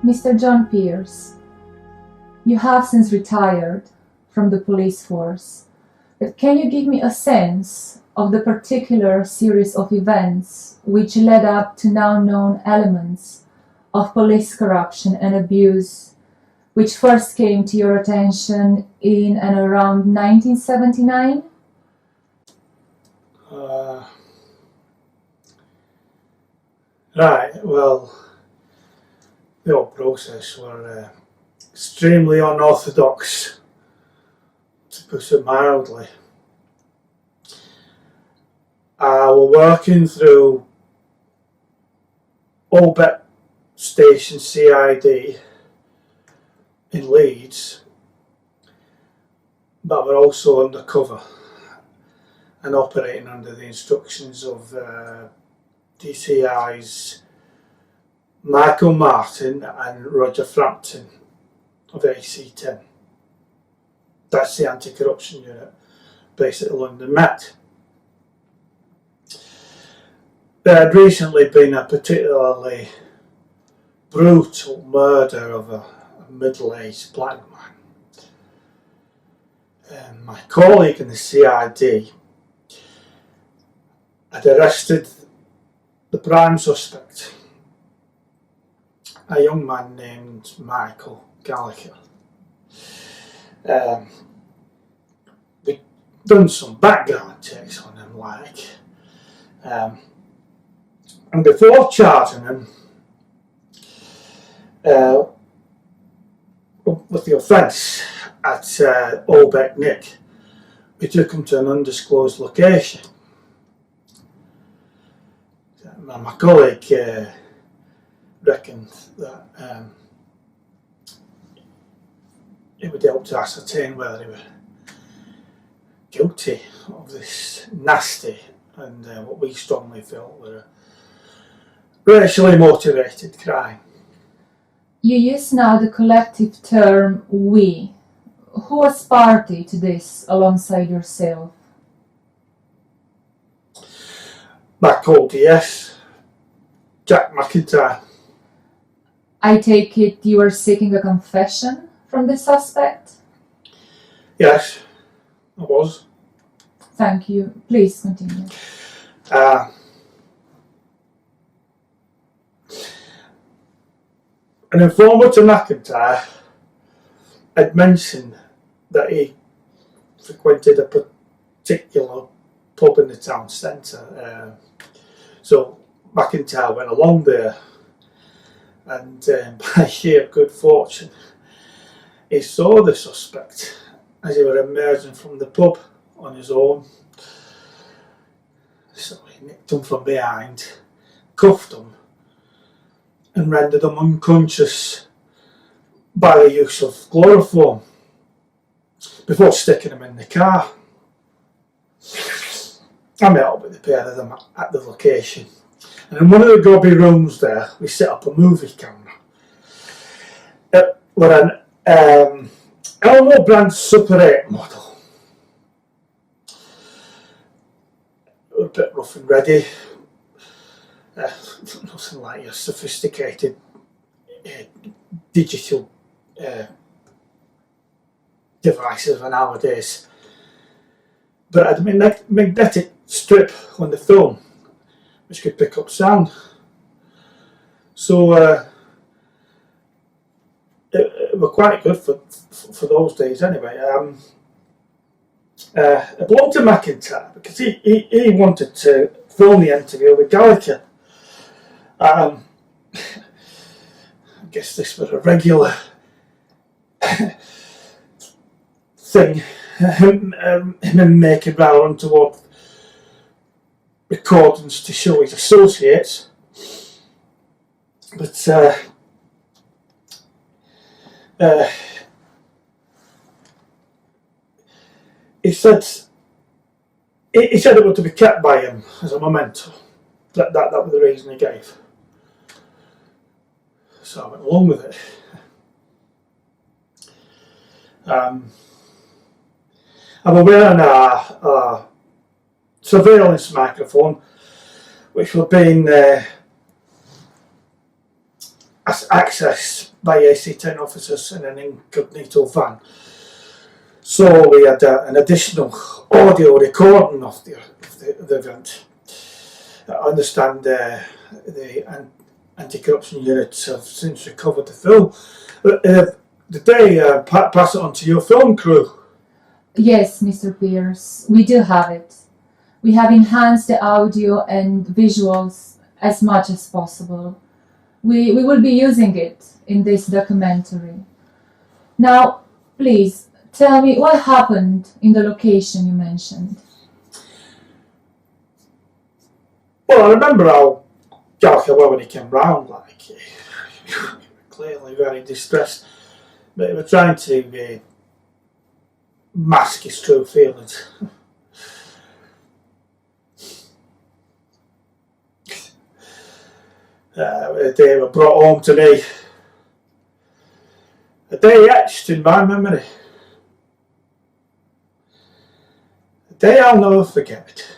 Mr. John Pearce, you have since retired from the police force, but can you give me a sense of the particular series of events which led up to now known elements of police corruption and abuse, which first came to your attention in and around 1979? Right, well, the whole process were extremely unorthodox, to put it mildly. We're working through Holbeck Station CID in Leeds, but we're also undercover and operating under the instructions of DCI's Michael Martin and Roger Frampton of AC10. That's the anti-corruption unit based at London Met. There had recently been a particularly brutal murder of a middle-aged black man. My colleague in the CID had arrested the prime suspect, a young man named Michael Gallagher. We'd done some background checks on him, and before charging him with the offence at Holbeck Nick, we took him to an undisclosed location. My colleague reckoned that it would help to ascertain whether he were guilty of this nasty and what we strongly felt were a racially motivated crime. You use now the collective term we. Who was party to this alongside yourself? My co-DS, Jack MacIntyre. I take it you are seeking a confession from the suspect? Yes, I was. Thank you. Please continue. An informant to MacIntyre had mentioned that he frequented a particular pub in the town centre. So MacIntyre went along there, and by sheer good fortune, he saw the suspect as he were emerging from the pub on his own. So he nicked him from behind, cuffed him, and rendered him unconscious by the use of chloroform before sticking him in the car. I met up with the pair of them at the location, and in one of the grubby rooms there we set up a movie camera. We're an Elmo brand Super 8 model. We're a bit rough and ready. Nothing like your sophisticated digital devices of nowadays, but I had a magnetic strip on the film which could pick up sound. So it were quite good for those days anyway. It belonged to MacIntyre because he wanted to film the interview with Gallagher. I guess this was a regular thing, him making round toward recordings to show his associates. But he said it was to be kept by him as a memento. That was the reason he gave. So I went along with it. I'm wearing a surveillance microphone, which were being accessed by AC-10 officers in an incognito van. So we had an additional audio recording of the event. I understand the anti-corruption units have since recovered the film. Did they pass it on to your film crew? Yes, Mr. Pearce, we do have it. We have enhanced the audio and visuals as much as possible. We will be using it in this documentary. Now, please, tell me what happened in the location you mentioned. Well, I remember how Galka when he came round, like, clearly very distressed, but he was trying to mask his true feelings. They were brought home to me. A day etched in my memory. A day I'll never forget.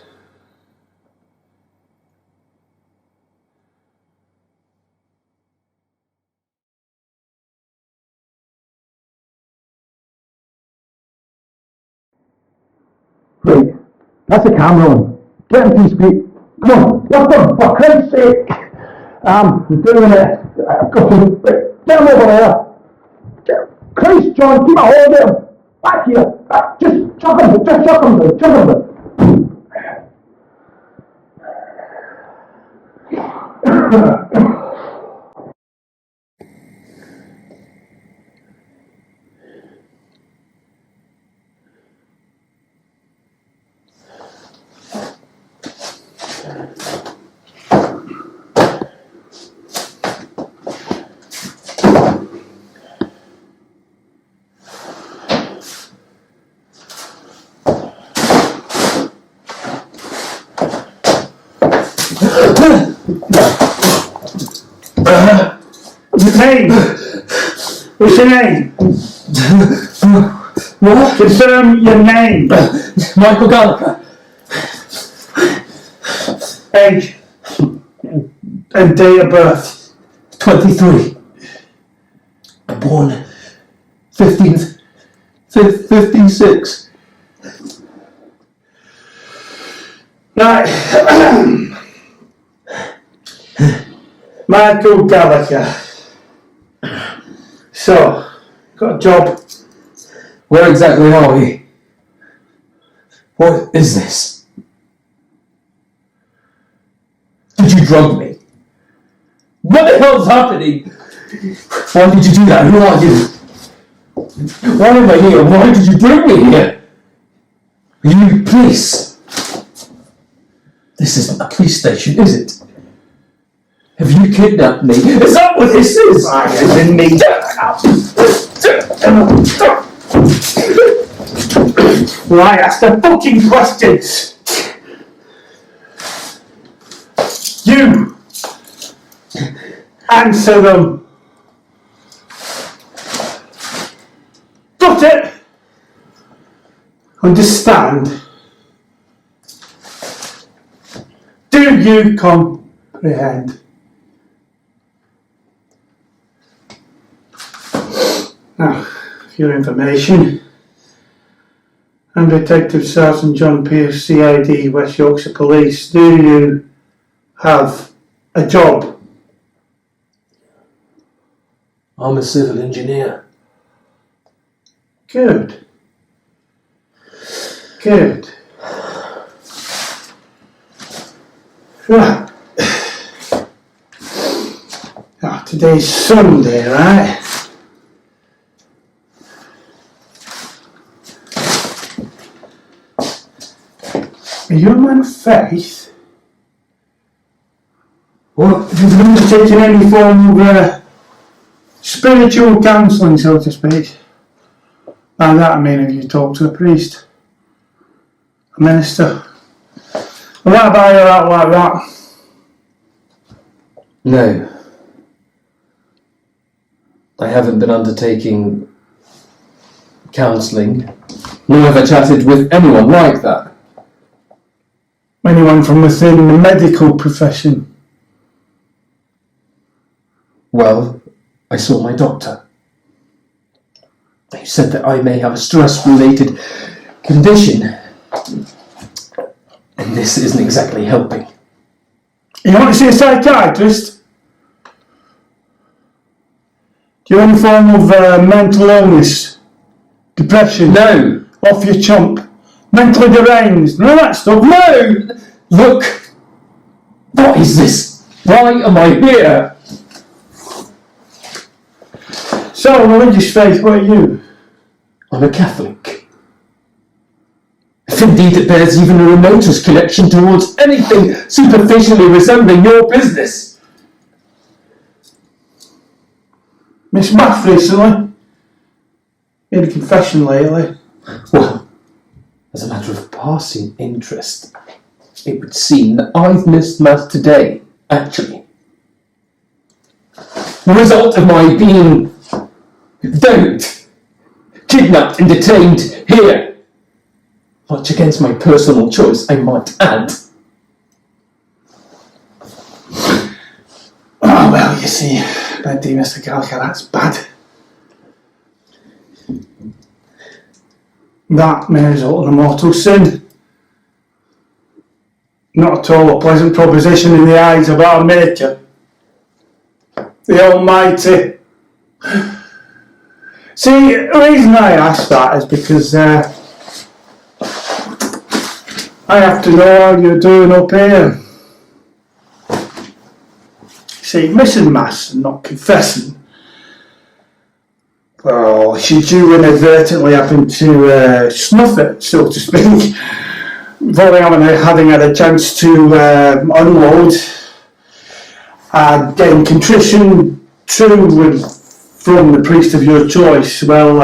Great. That's a camera on. Get him to speak. Come on, Rutherford, for Christ's sake. We're doing it. I've got to. Get him over there. Christ, John, keep a hold of him. Back here. Just chuck him. Just chuck him. Chuck him. Your name? What's your name? What? Confirm your name. Michael Gallagher. Age and date of birth. 23. Born 56. Right. Michael Gallagher. So, got a job. Where exactly are we? What is this? Did you drug me? What the hell's happening? Why did you do that? Who are you? Why am I here? Why did you bring me here? Are you police? This isn't a police station, is it? Have you kidnapped me? Is that what this is? I didn't mean Right, ask the fucking questions. You answer them. Got it? Understand? Do you comprehend? Now, for your information, I'm Detective Sergeant John Pearce, CID, West Yorkshire Police. Do you have a job? I'm a civil engineer. Good. Good. Right. Now, today's Sunday, right? Are you a man of faith? What? Have you undertaken any form of spiritual counselling, so to speak? By that I mean, have you talked to a priest? A minister? Will that buy you out like that? No. I haven't been undertaking counselling, nor have I chatted with anyone like that. Anyone from within the medical profession? Well, I saw my doctor. He said that I may have a stress-related condition, and this isn't exactly helping. You want to see a psychiatrist? Do you have any form of mental illness? Depression? No! Off your chump? Mentally deranged? None of that stuff? No! Look! What is this? Why am I here? So, religious faith, what are you? I'm a Catholic. If indeed it bears even a remotest connection towards anything superficially resembling your business. Miss Math recently? Made a confession lately. Well, as a matter of passing interest, it would seem that I've missed Math today, actually. The result of my being kidnapped and detained here. Much against my personal choice, I might add. Oh, well, you see, bad day, Mr. Gallagher, that's bad. That may result in a mortal sin. Not at all a pleasant proposition in the eyes of our Maker, the Almighty. See, the reason I ask that is because I have to know how you're doing up here. See, missing Mass and not confessing. Well, should you inadvertently happen to snuff it, so to speak, without having had a chance to unload and gain contrition from the priest of your choice, well,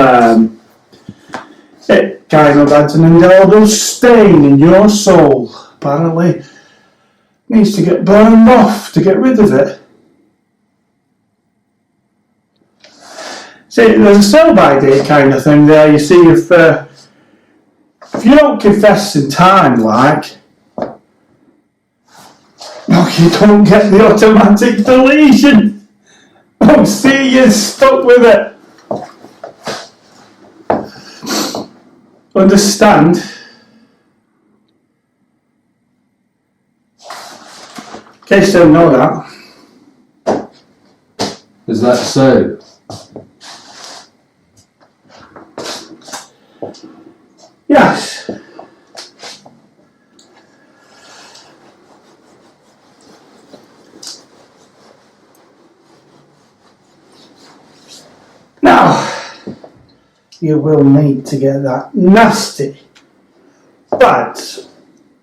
it kind of adds an indelible stain in your soul. Apparently, needs to get burned off to get rid of it. See, there's a sell-by date kind of thing there. You see, if you don't confess in time, like, well, you don't get the automatic deletion. Oh, see, you're stuck with it. Understand? In case you don't know that. Is that so? Yes. Now, you will need to get that nasty, bad,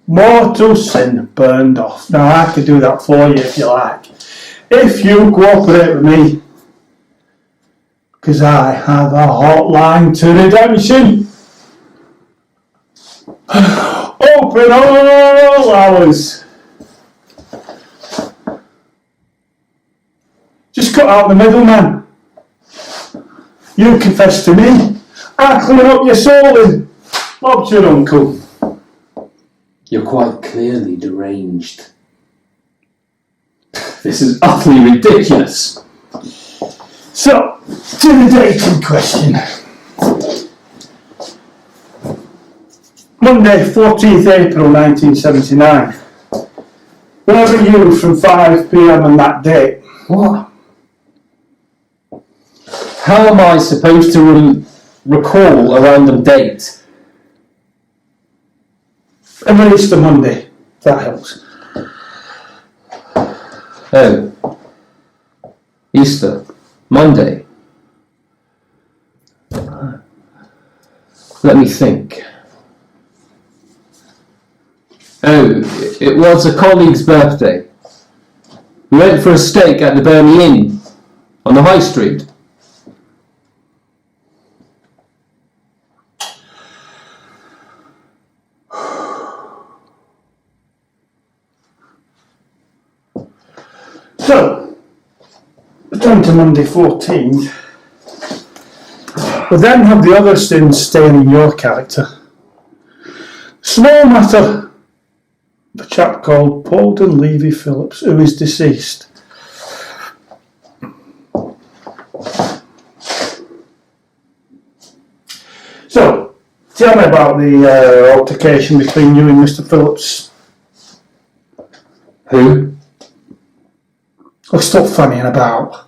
mortal sin burned off. Now, I could do that for you if you like. If you cooperate with me, because I have a hotline to redemption. Open all hours. Just cut out the middleman. You confess to me. I clean up your soul and Bob's your uncle. You're quite clearly deranged. This is utterly ridiculous. So, to the date in question. Monday, 14th April 1979. Where were you from 5 p.m. on that date? What? How am I supposed to recall a random date? Every Easter Monday. That helps. Oh. Easter. Monday. Let me think. Oh, it was a colleague's birthday. We went for a steak at the Burnley Inn on the High Street. So, return to Monday 14th. We then have the other sins staining your character. Small matter. A chap called Paulden Levy Phillips, who is deceased. Tell me about the altercation between you and Mr. Phillips. Who? Oh, stop fannying about.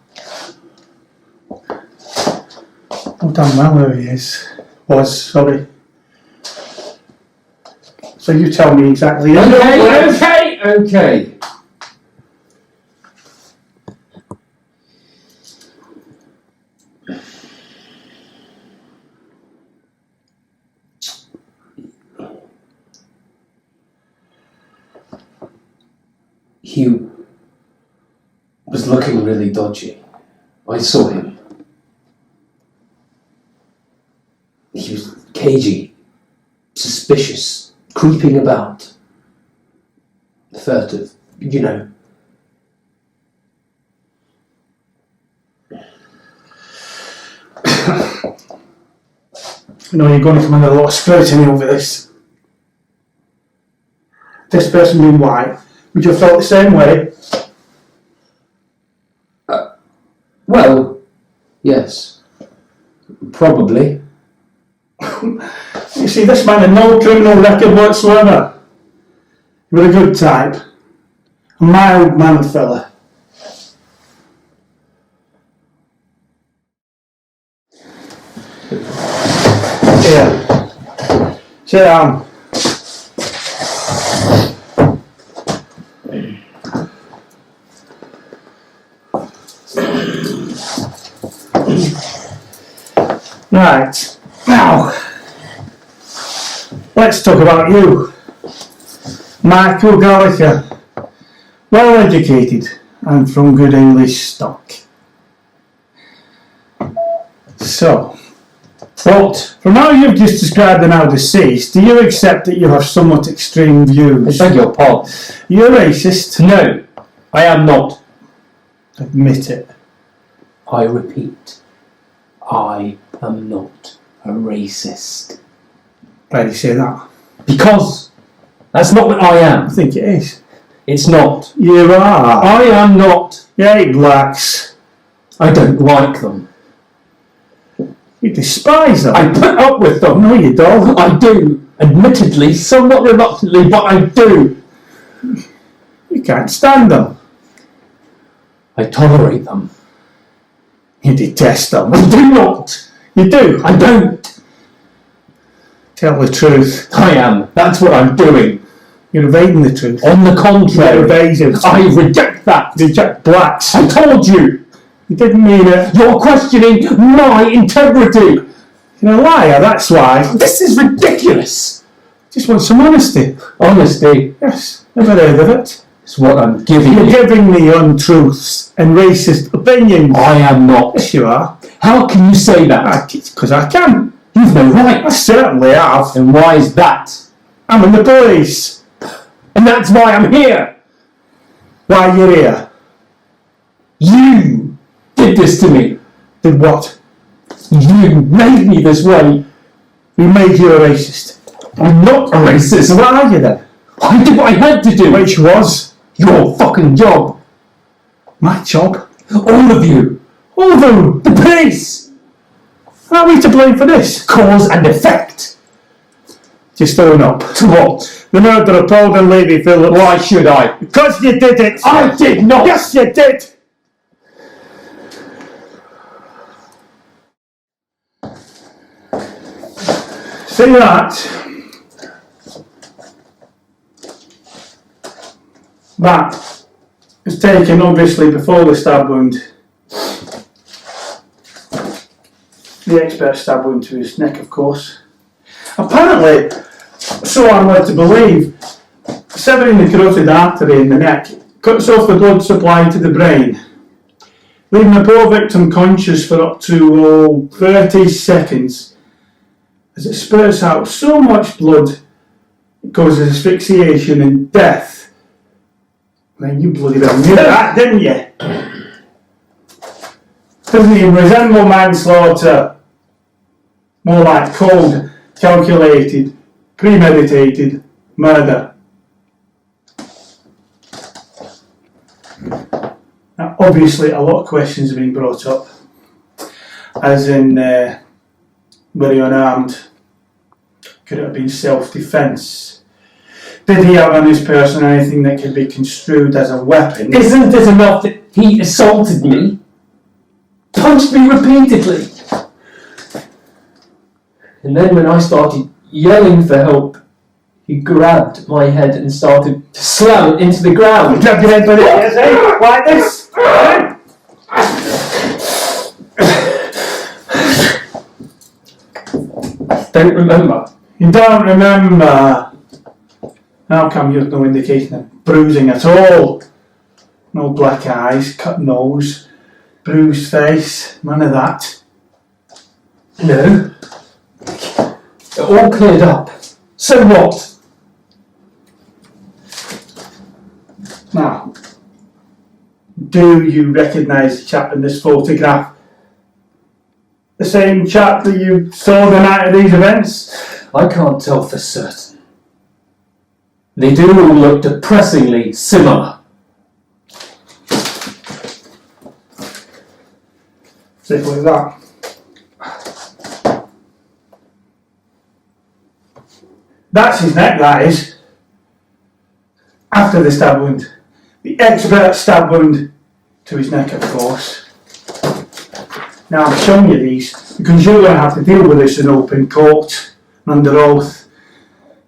Oh, damn well who he is. Sorry. So you tell me exactly. Okay. He was looking really dodgy. I saw him. He was cagey, suspicious, creeping about. Furtive, you know. You know, you're going to come under a lot of scrutiny over this. This person being white, would you have felt the same way? Well, yes. Probably. You see, this man had no criminal record whatsoever. He was a good type. A mild-mannered fella. Here. Sit down. Right. Now, let's talk about you. Michael Gallagher. Well educated and from good English stock. So, What? from how you've just described the now deceased, do you accept that you have somewhat extreme views? I beg your pardon. You're racist. No, I am not. Admit it. I repeat, I am not a racist. Why do you say that? Because that's not what I I am. think it is. It's not. You are. I am not. You hate blacks. I don't like them. You despise them. I put up with them. No, you don't. I do. Admittedly, somewhat reluctantly, but I do. You can't stand them. I tolerate them. You detest them. I do not. You do. I don't. Tell the truth. I am. That's what I'm doing. You're evading the truth. On the You're contrary, evasive. I reject that. You reject blacks. I told you. You didn't mean it. You're questioning my integrity. You're a liar, that's why. This is ridiculous. Just want some honesty. Honesty Yes, never heard of it. is what I'm giving You're you. giving me untruths and racist opinions. I am not. Yes, you are. How can you say that? Because I can. You've no right. I certainly have. And why is that? I'm in the police. And that's why I'm here. Why you're here? You did this to me. Did what? You made me this way. We made you a racist. I'm not a racist. So what are you then? I did what I had to do. Which was Your fucking job. my job. All of you. All of them. The police. Are we to blame for this? Cause and effect. Just own up. To what? The murder of Paul and Lady Phillips. Why should I? Because you did it. I did not. Yes, you did. See that? That was taken obviously before the stab wound. The expert stab wound to his neck, of course. Apparently, so I'm led to believe, severing the carotid artery in the neck cuts off the blood supply to the brain, leaving the poor victim conscious for up to 30 seconds as it spurts out so much blood it causes asphyxiation and death. Man, you bloody well knew that, didn't you? Doesn't even resemble manslaughter. More like cold, calculated, premeditated murder. Now, obviously, a lot of questions have been brought up, as in were he unarmed, Could it have been self-defence? Did he have on his person anything that could be construed as a weapon? Isn't it enough that he assaulted me? Punched me repeatedly? And then when I started yelling for help, he grabbed my head and started to slam it into the ground. You grabbed your head by the ears, eh? Like this? I don't remember. You don't remember? How come you have no indication of bruising at all? No black eyes, cut nose, bruised face, none of that. No. It all cleared up. So what? Now, do you recognise the chap in this photograph? The same chap that you saw the night of these events? I can't tell for certain. They do all look depressingly similar. Simple as that. That's his neck, that is. After the stab wound. The expert stab wound to his neck, of course. Now, I've shown you these because you're going to have to deal with this in open court, under oath,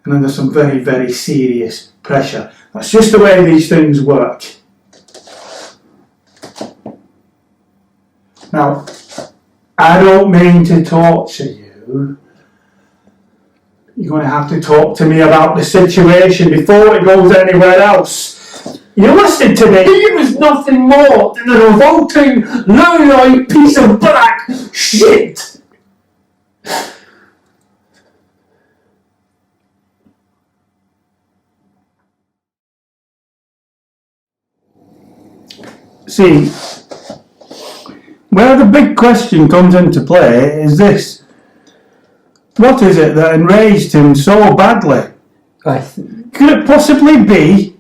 and under some very, very serious pressure. That's just the way these things work. Now, I don't mean to torture you. You're going to have to talk to me about the situation before it goes anywhere else. You listen to me. He was nothing more than a revolting, low-light piece of black shit. See, where the big question comes into play is this. What is it that enraged him so badly? Could it possibly be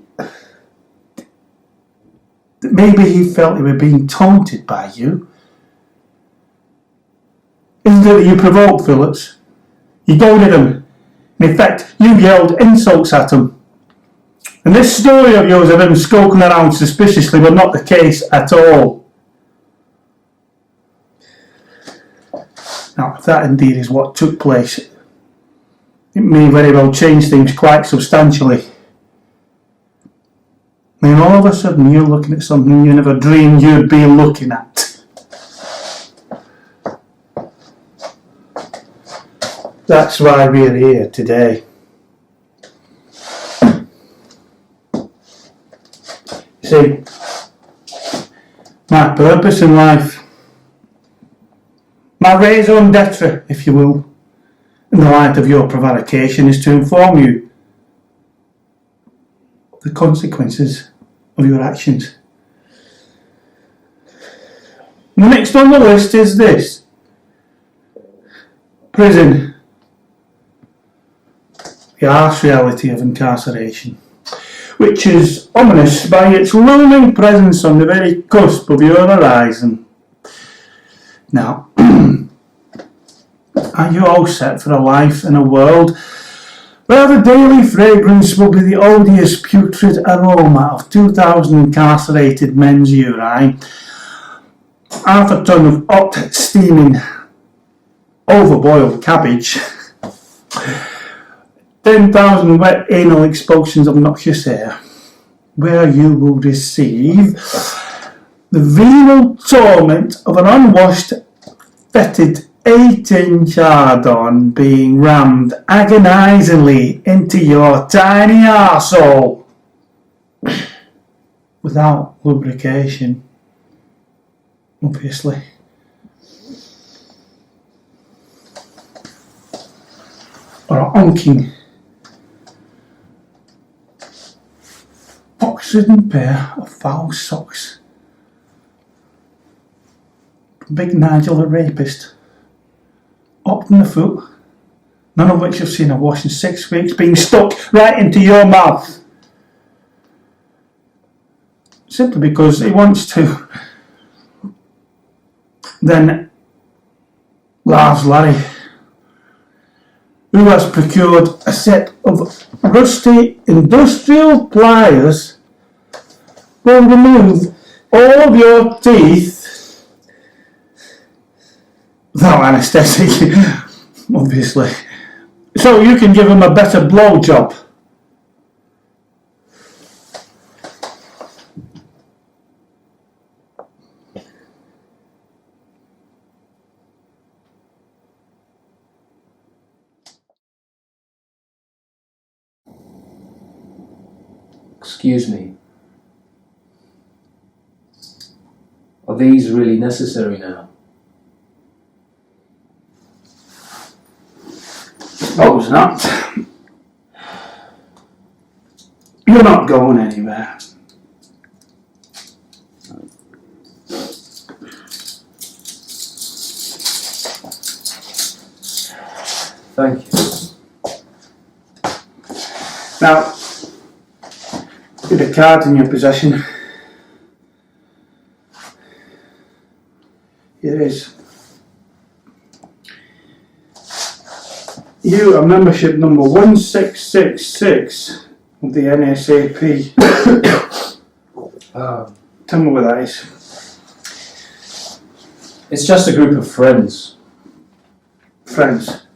that maybe he felt he was being taunted by you? Isn't it that you provoked Phillips? You goaded him. In effect, you yelled insults at him. And this story of yours of him skulking around suspiciously was not the case at all. Now, if that indeed is what took place, it may very well change things quite substantially. And then all of a sudden you're looking at something you never dreamed you'd be looking at. That's why we're here today. See, my purpose in life, my raison d'etre, if you will, in the light of your prevarication, is to inform you of the consequences of your actions. The next on the list is this: prison. The harsh reality of incarceration, which is ominous by its looming presence on the very cusp of your horizon. Now, are you all set for a life in a world where the daily fragrance will be the odious putrid aroma of 2,000 incarcerated men's urine, half a ton of hot, steaming, overboiled cabbage, 10,000 wet anal expulsions of noxious air, where you will receive the venal torment of an unwashed, fetid 8-inch hard-on being rammed agonisingly into your tiny arsehole without lubrication, obviously. Or a honking, fox-ridden pair of foul socks from Big Nigel the rapist, up in the foot, none of which have seen a wash in 6 weeks, being stuck right into your mouth. Simply because he wants to. Then laughs Larry. who has procured a set of rusty industrial pliers will remove all of your teeth without anaesthetic, obviously, so you can give him a better blowjob. Excuse me. Are these really necessary now? Suppose not. You're not going anywhere. Thank you. Now, with a card in your possession, here it is. You are membership number 1666 of the NSAP. Tell me what that is. It's just a group of friends. Friends?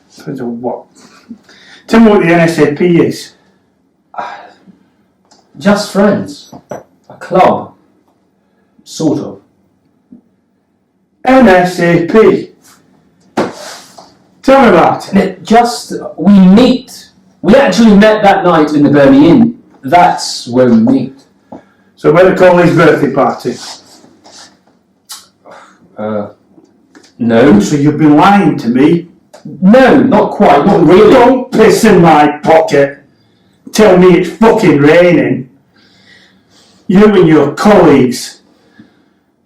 Friends of what? Tell me what the NSAP is. Just friends. A club. Sort of. NSAP. Tell me about it. We meet. We actually met that night in the Burnie Inn. That's where we meet. So where they call his birthday party? No. So you've been lying to me? No, not quite, not really. Don't piss in my pocket. Tell me it's fucking raining. You and your colleagues,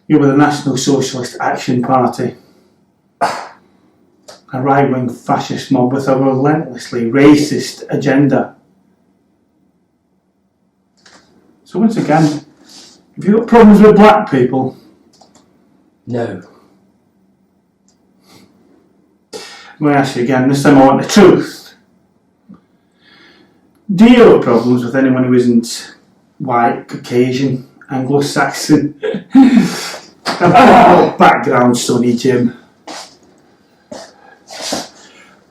you were the National Socialist Action Party. A right-wing fascist mob with a relentlessly racist agenda. So once again, have you got problems with black people? No. I'm going to ask you again, this time I want the truth. Do you have problems with anyone who isn't white, Caucasian, Anglo-Saxon? Background, Sonny Jim.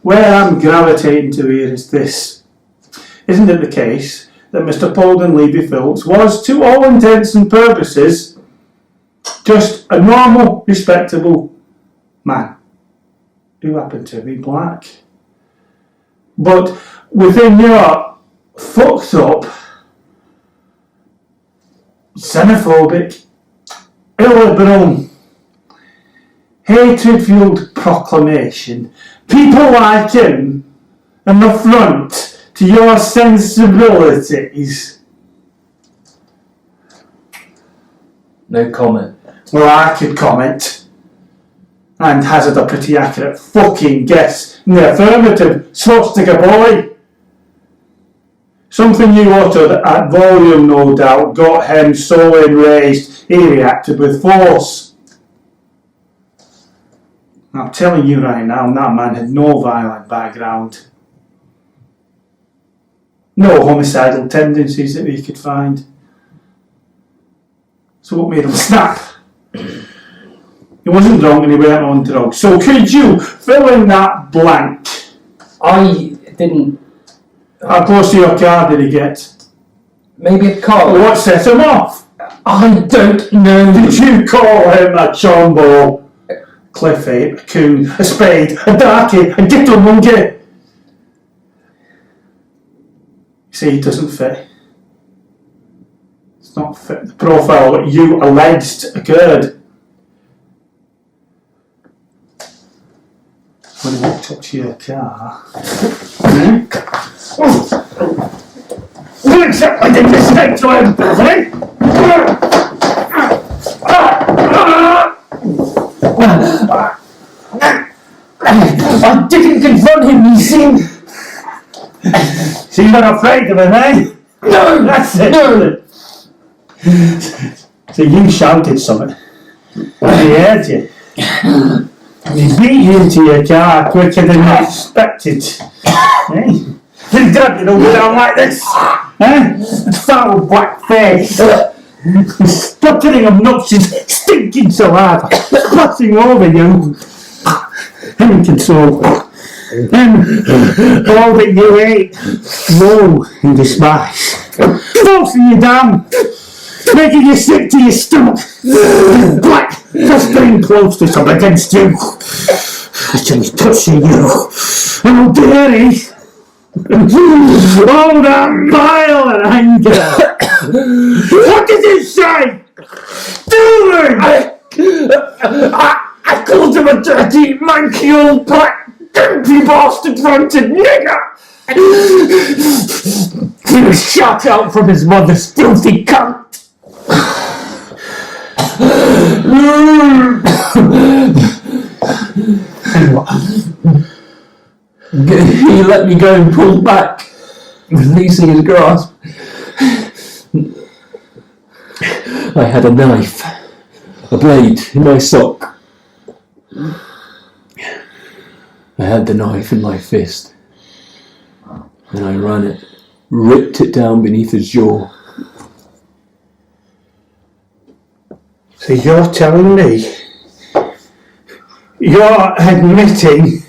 Where I'm gravitating to here is this. Isn't it the case that Mr. Polden Levy Phillips was, to all intents and purposes, just a normal, respectable man who happened to be black? But within your fucked up, xenophobic, illiberal, hatred-fueled proclamation, people like him an affront to your sensibilities. No comment. Well, I could comment and hazard a pretty accurate fucking guess in the affirmative, swastika boy. Something you uttered at volume, no doubt, got him so enraged he reacted with force. I'm telling you right now, that man had no violent background. No homicidal tendencies that we could find. So what made him snap? He wasn't drunk and he weren't on drugs. So could you fill in that blank? I didn't... How close to your car did he get? Maybe a car. What set him off? I don't know. Did you call him a chombo? Cliffy, a coon, a spade, a darkie, a gittle monkey? See, it doesn't fit. It's not fit the profile that you alleged occurred. When he walked up to your car... What exactly did you say to him, Billy? I didn't confront him, you see. So you're not afraid of him, eh? No! That's it. No! So you shouted something. And he heard you. He beat you into your car quicker than you expected. Eh? He dragged it all down like this. Eh? Foul black face. Stuttering obnoxious, stinking so hard, splashing over you. Inconsolable. And all that you hate, woe and despise. Forcing you down, making you sick to your stomach. Black, festering closeness up against you. Actually touching you. How dare he? All that bile and anger. What did you say? I called him a dirty, manky old black, dirty bastard fronted nigger. He was shut out from his mother's filthy cunt. He let me go and pulled back, releasing his grasp. I had a knife, a blade in my sock. I had the knife in my fist, and I ran it, ripped it down beneath his jaw. So you're telling me, you're admitting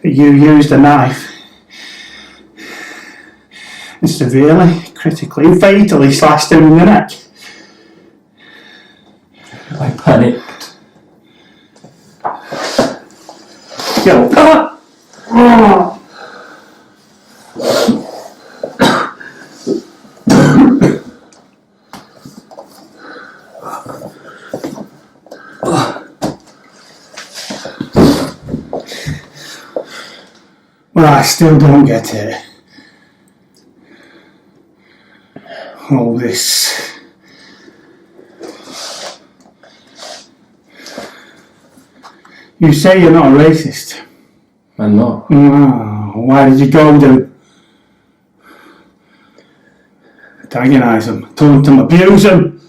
that you used a knife and severely, critically, fatally slashed him in the neck? I panicked. Yo. Well, I still don't get it. All this. You say you're not a racist. I'm not. Oh, why did you go to antagonise them, taunt them, abuse them?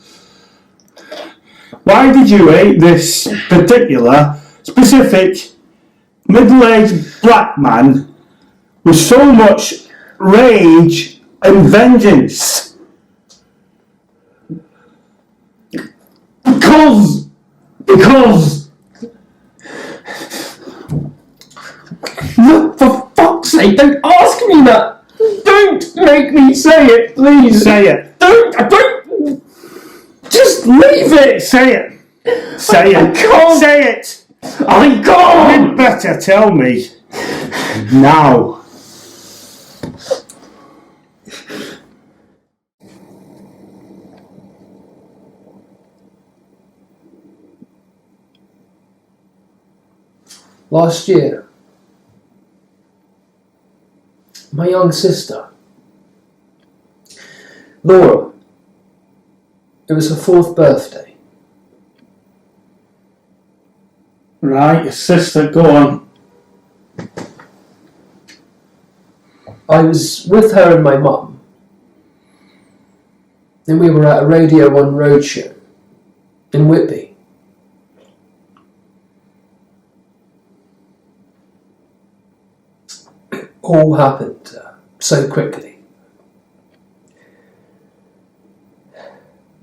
Why did you hate this particular, specific, middle-aged black man with so much rage and vengeance? Because Look, for fuck's sake, don't ask me that! Don't make me say it, please! say it. Don't! Just leave it! Say it. Say I it. can't. Say it. I can't! You'd better tell me. Now. Last year, my young sister, Laura, it was her 4th birthday. Right, your sister, go on. I was with her and my mum, and we were at a Radio 1 roadshow in Whitby. All happened so quickly.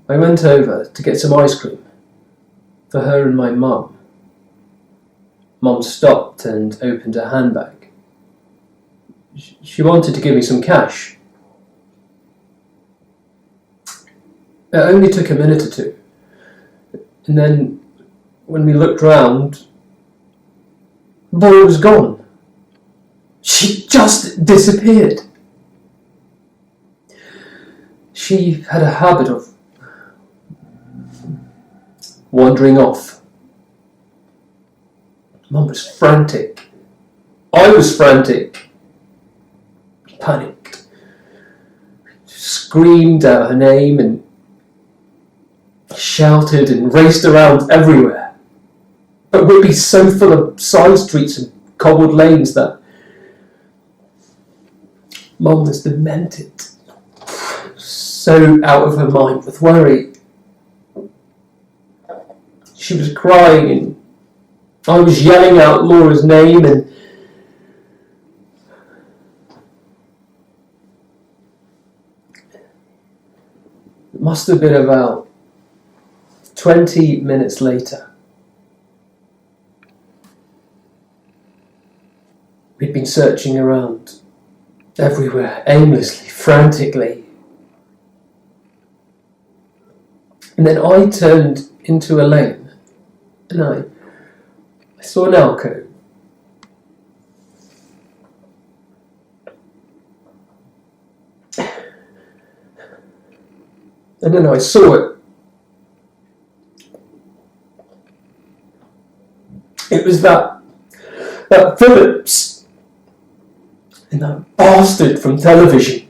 I went over to get some ice cream for her and my mum. Mum stopped and opened her handbag. She wanted to give me some cash. It only took a minute or two. And then, when we looked round, the boy was gone. She just disappeared. She had a habit of wandering off. Mum was frantic. I was frantic. Panicked. Screamed out her name and shouted and raced around everywhere. But Whitby's so full of side streets and cobbled lanes that Mum was demented, so out of her mind with worry. she was crying and I was yelling out Laura's name, and it must have been about 20 minutes later. We'd been searching around everywhere, aimlessly, frantically. And then I turned into a lane, and I saw an alcove. And then I saw it. It was that Phillips, and that bastard from television,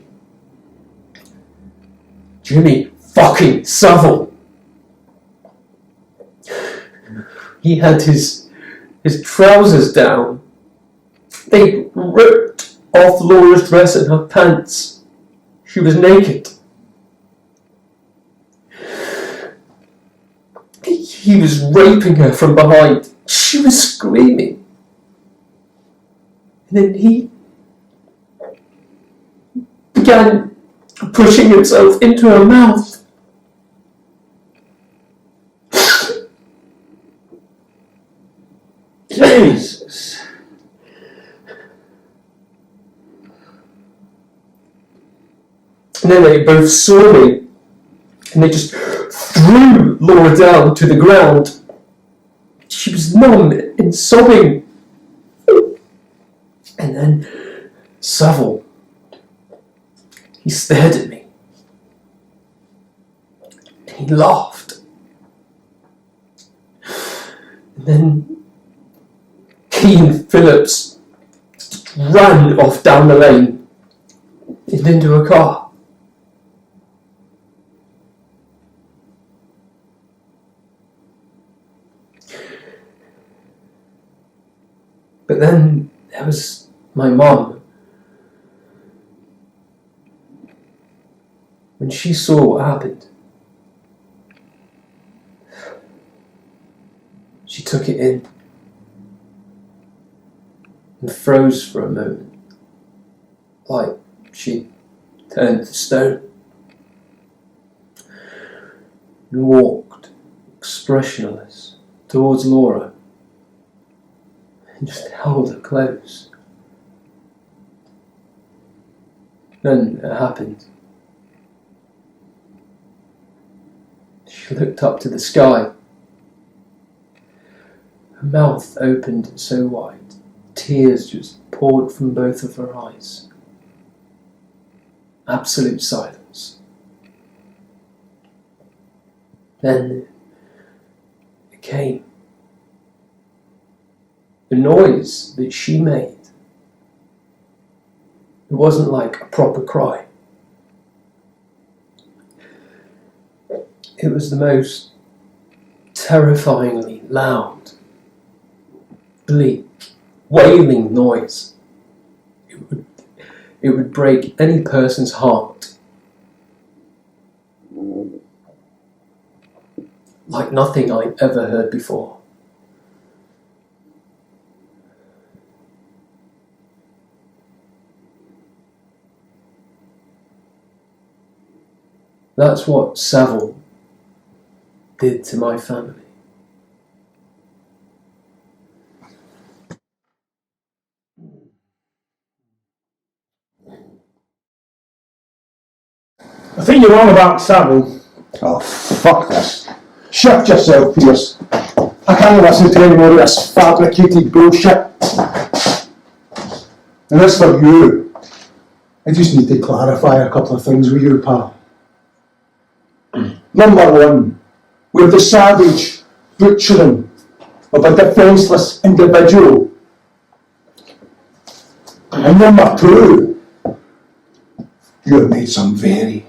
Jimmy fucking Savile. He had his trousers down. They ripped off Laura's dress and her pants. She was naked. He was raping her from behind. She was screaming. And then he began pushing himself into her mouth. Jesus. And then they both saw me, and they just threw Laura down to the ground. She was numb and sobbing. And then Savile, he stared at me. He laughed. And then Keen Phillips ran off down the lane and into a car. But then there was my mum. When she saw what happened, she took it in and froze for a moment, like she turned to stone, and walked expressionless towards Laura and just held her close. Then it happened. She looked up to the sky. Her mouth opened so wide, tears just poured from both of her eyes. Absolute silence. Then it came. The noise that she made, it wasn't like a proper cry. It was the most terrifyingly loud, bleak, wailing noise. It would break any person's heart. Like nothing I'd ever heard before. That's what Savile did to my family. I think you're on about Savile. Oh, fuck this. Shut yourself, Pearce. I can't listen to any more of this fabricated bullshit. And as for you, I just need to clarify a couple of things with you, pal. Number one, we're the savage butchering of a defenceless individual. And number two, you have made some very,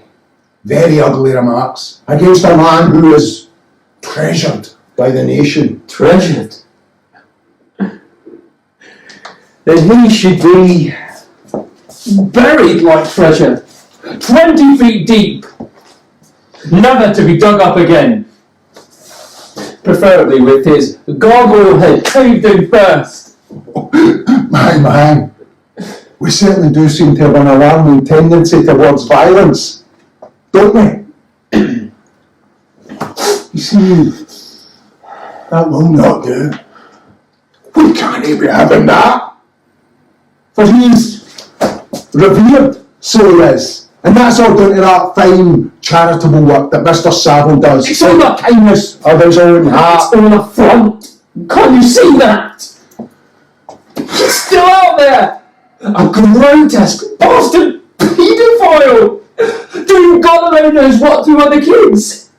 very ugly remarks against a man who is treasured by the nation. Treasured? Then he should be buried like treasure, 20 feet deep, never to be dug up again. preferably with his gargoyle head caved in first. My man, we certainly do seem to have an alarming tendency towards violence, don't we? You see, that will not do. We can't be having that. For he's revered, so he is. And that's all down to that fine charitable work that Mr. Savile does. It's all the kindness of his own heart. It's all a front. Can't you see that? He's still out there. A grotesque bastard paedophile doing God alone knows what to other kids.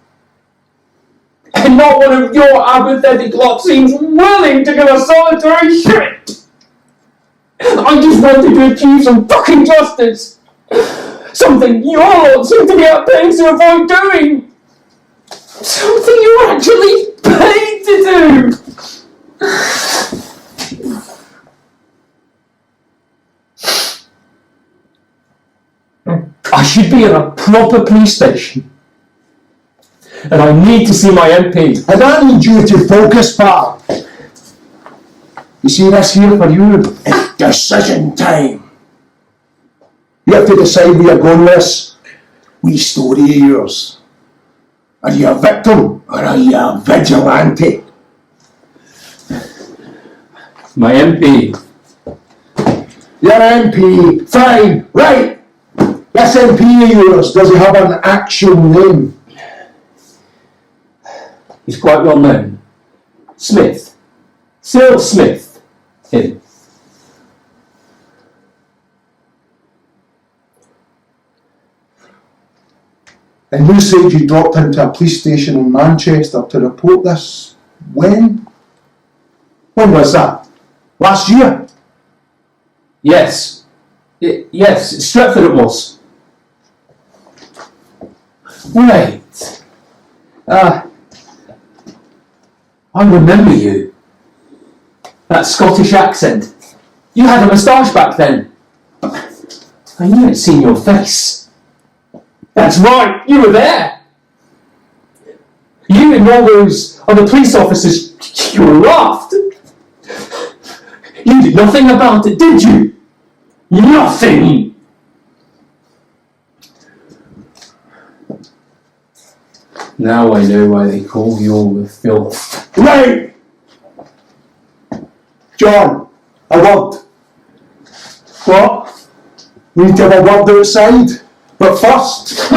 And not one of your apathetic lot seems willing to give a solitary shit. I just wanted to achieve some fucking justice. Something your lot seem to be at pains to avoid doing. Something you're actually paid to do. I should be in a proper police station. And I need to see my MP. And I need you to focus, pal. You see this here for you? It's decision time. You have to decide where you're going with this wee story of yours. Are you a victim or are you a vigilante? My MP. Your MP. Fine. Right. This MP of yours, does he have an actual name? He's quite well known. Smith. Cyril Smith. Him. And you said you dropped into a police station in Manchester to report this. When? When was that? Last year? Yes. Yes, Stretford it was. Wait. I remember you. That Scottish accent. You had a moustache back then. I knew I'd seen your face. That's right, you were there. You and all those other police officers, you laughed. You did nothing about it, did you? Nothing! Now I know why they call you all the filth. Right! John, a word. What? We need to have a word outside. But first...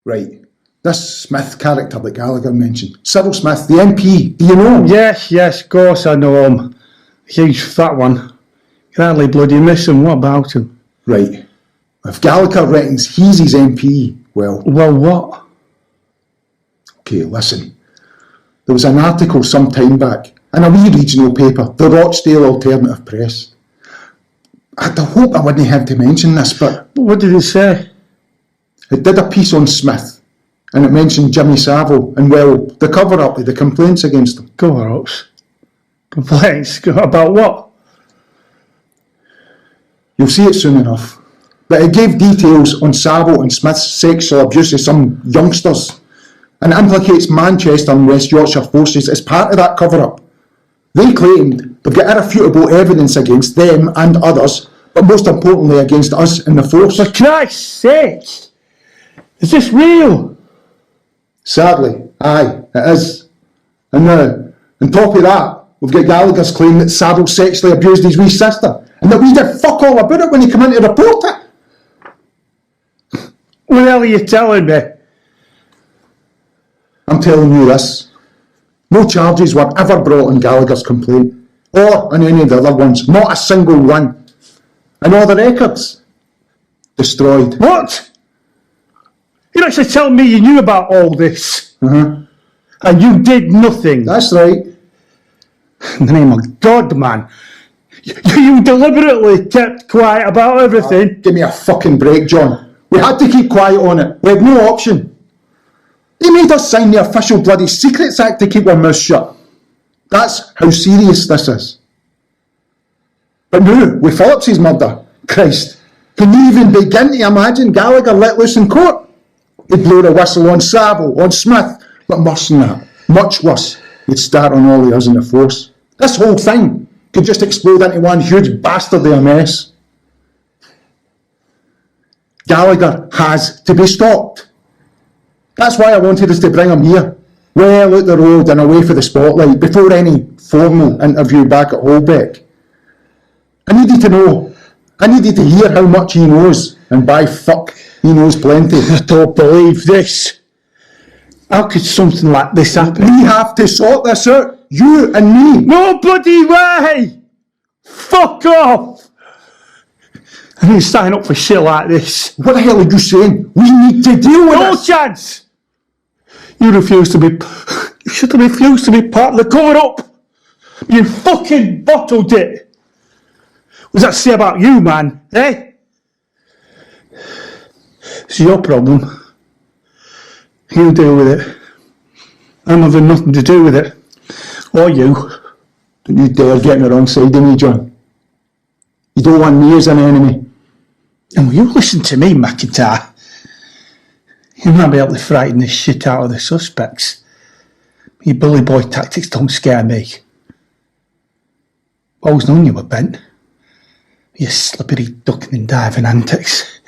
Right. This Smith character that Gallagher mentioned. Cyril Smith, the MP. Do you know him? Yes, of course I know him. Huge fat one. Can hardly bloody miss him. What about him? Right. If Gallagher reckons he's his MP, well... Well, what? Okay, listen. There was an article some time back in a wee regional paper, the Rochdale Alternative Press. I had hope I wouldn't have to mention this, but... What did it say? It did a piece on Smith, and it mentioned Jimmy Savile and, well, the cover-up of the complaints against him. Cover-ups? Complaints? About what? You'll see it soon enough. But it gave details on Savile and Smith's sexual abuse of some youngsters, and implicates Manchester and West Yorkshire forces as part of that cover-up. They claimed they've got irrefutable evidence against them and others, but most importantly against us in the force. For Christ's sake! Is this real? Sadly, aye, it is. And now, on top of that, we've got Gallagher's claim that Savile sexually abused his wee sister, and that we did fuck all about it when he came in to report it. What the hell are you telling me? I'm telling you this. No charges were ever brought on Gallagher's complaint, or on any of the other ones, not a single one. And all the records, destroyed. What? You're actually telling me you knew about all this? Uh-huh. And you did nothing? That's right. In the name of God, man. You deliberately kept quiet about everything. Give me a fucking break, John. We had to keep quiet on it. We had no option. They made us sign the official bloody Secrets Act to keep our mouths shut. That's how serious this is. But now, with Phillips's murder, Christ, can you even begin to imagine Gallagher let loose in court? He'd blow the whistle on Savile, on Smith, but worse than that, much worse, he'd start on all the us in the force. This whole thing could just explode into one huge bastard of a mess. Gallagher has to be stopped. That's why I wanted us to bring him here, well out the road and away from the spotlight, before any formal interview back at Holbeck. I needed to know. I needed to hear how much he knows, and by fuck, he knows plenty. I don't believe this. How could something like this happen? We have to sort this out, you and me. No bloody way! Fuck off! I didn't sign up for shit like this. What the hell are you saying? We need to deal with No this. chance! You refused to be... You should have refused to be part of the cover-up. You fucking bottled it. What does that say about you, man? Eh? It's your problem. You deal with it. I'm having nothing to do with it. Or you. Don't you dare get on the wrong side of me, John. You don't want me as an enemy. And will you listen to me, MacIntyre? You might be able to frighten the shit out of the suspects. Your bully boy tactics don't scare me. Always known you were bent. Your slippery ducking and diving antics.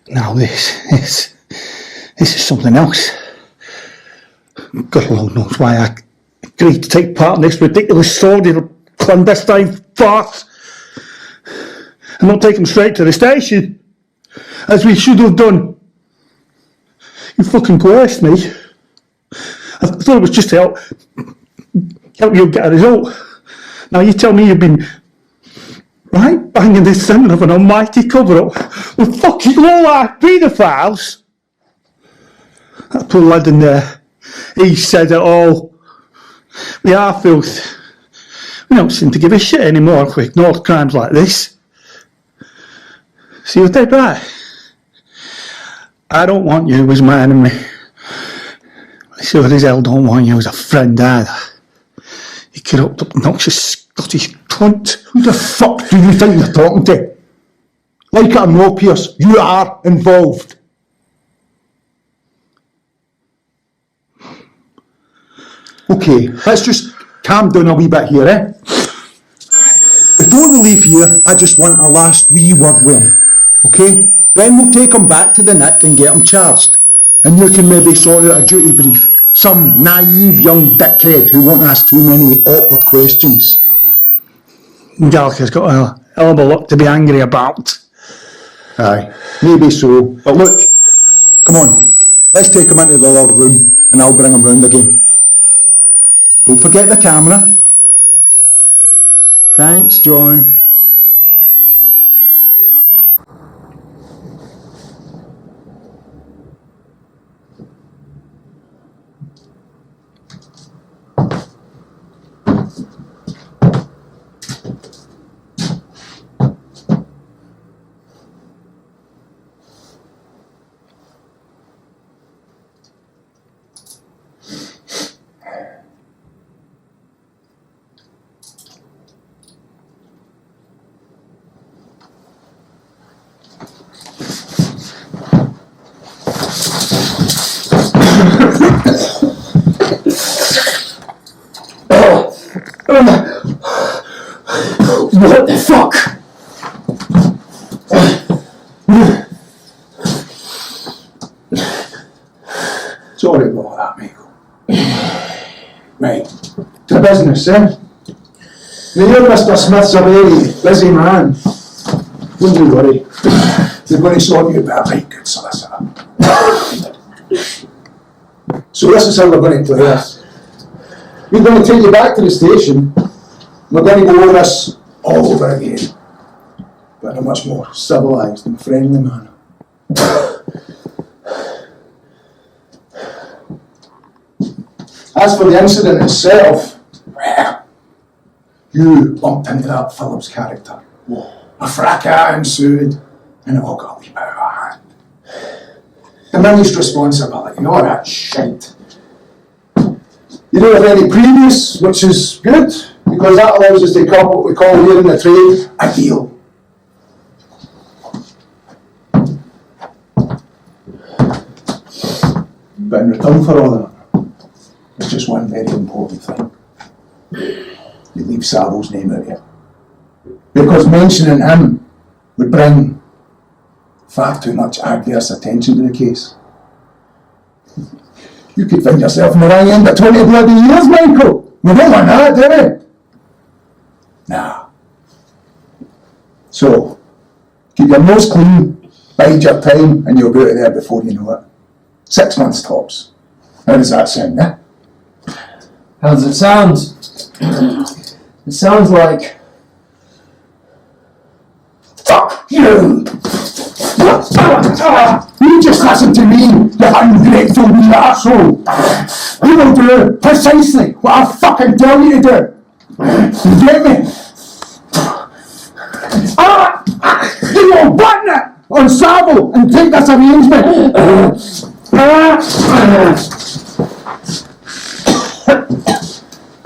Now this is something else. God alone knows why I agreed to take part in this ridiculous sordid clandestine farce. And not take him straight to the station, as we should have done. You fucking coerced me. I thought it was just to help you get a result. Now you tell me you've been right banging this centre of an almighty cover-up with fucking low-life paedophiles. That poor lad in there, he said it all. We are filth. We don't seem to give a shit anymore if we ignore crimes like this. See what they right? I don't want you as my enemy. I sure as hell don't want you as a friend either. You corrupt, obnoxious Scottish cunt. Who the fuck do you think you're talking to? Like it or no, Pearce, you are involved. Okay, let's just calm down a wee bit here, eh? Before we leave here, I just want a last wee word with him, okay? Then we'll take him back to the Nick and get him charged. And you can maybe sort out a duty brief. Some naive young dickhead who won't ask too many awkward questions. Gallagher's got a hell of a lot to be angry about. Aye, maybe so. But look, come on, let's take him into the other room and I'll bring him round again. Don't forget the camera. Thanks, John. What the fuck? Sorry about that, Michael. Right, to business, eh? Now you're Mr. Smith's a very busy man. Don't you worry. They're going to sort you out right, good solicitor. So this is how we're going to play this. We're going to take you back to the station. We're going to go over this all over again, but in a much more civilised and friendly manner. As for the incident itself, well, You bumped into that Phillips character. A fracas ensued, and it all got a wee bit out of hand. Diminished responsibility, all that shite. You don't have any previous, which is good, because that allows us to cut what we call here in the trade a deal. But in return for all that, there's just one very important thing. You leave Savile's name out here. Because mentioning him would bring far too much adverse attention to the case. You could find yourself in the wrong end of 20 bloody years, Michael. We don't want that, do we? Nah. So, keep your nose clean, bide your time, and you'll be out of there before you know it. 6 months tops. How does that sound, eh? How does it sound? It sounds like... Fuck you! You just listen to me, you ungrateful wee arsehole! You will do precisely what I fucking tell you to do! You get me? You will button it on Savile and take this arrangement!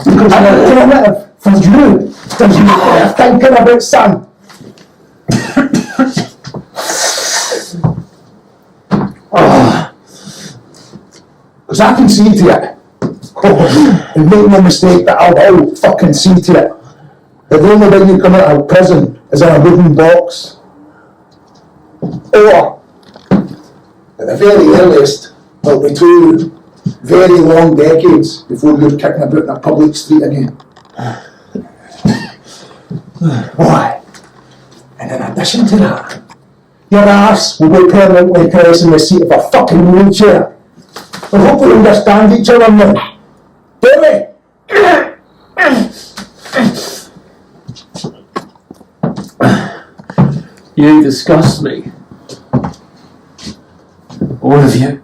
Because I'm alternative for you than you are thinking about, son. Because I can see to it. Oh, and make no mistake that I'll fucking see to it. That the only way you come out of prison is in a wooden box. Or, at the very earliest, it'll be 2 very long decades before you're kicking about in a public street again. Why? And in addition to that, your arse will be permanently pressing the seat of a fucking wheelchair. I hope we understand each other now. Do we? You disgust me. All of you.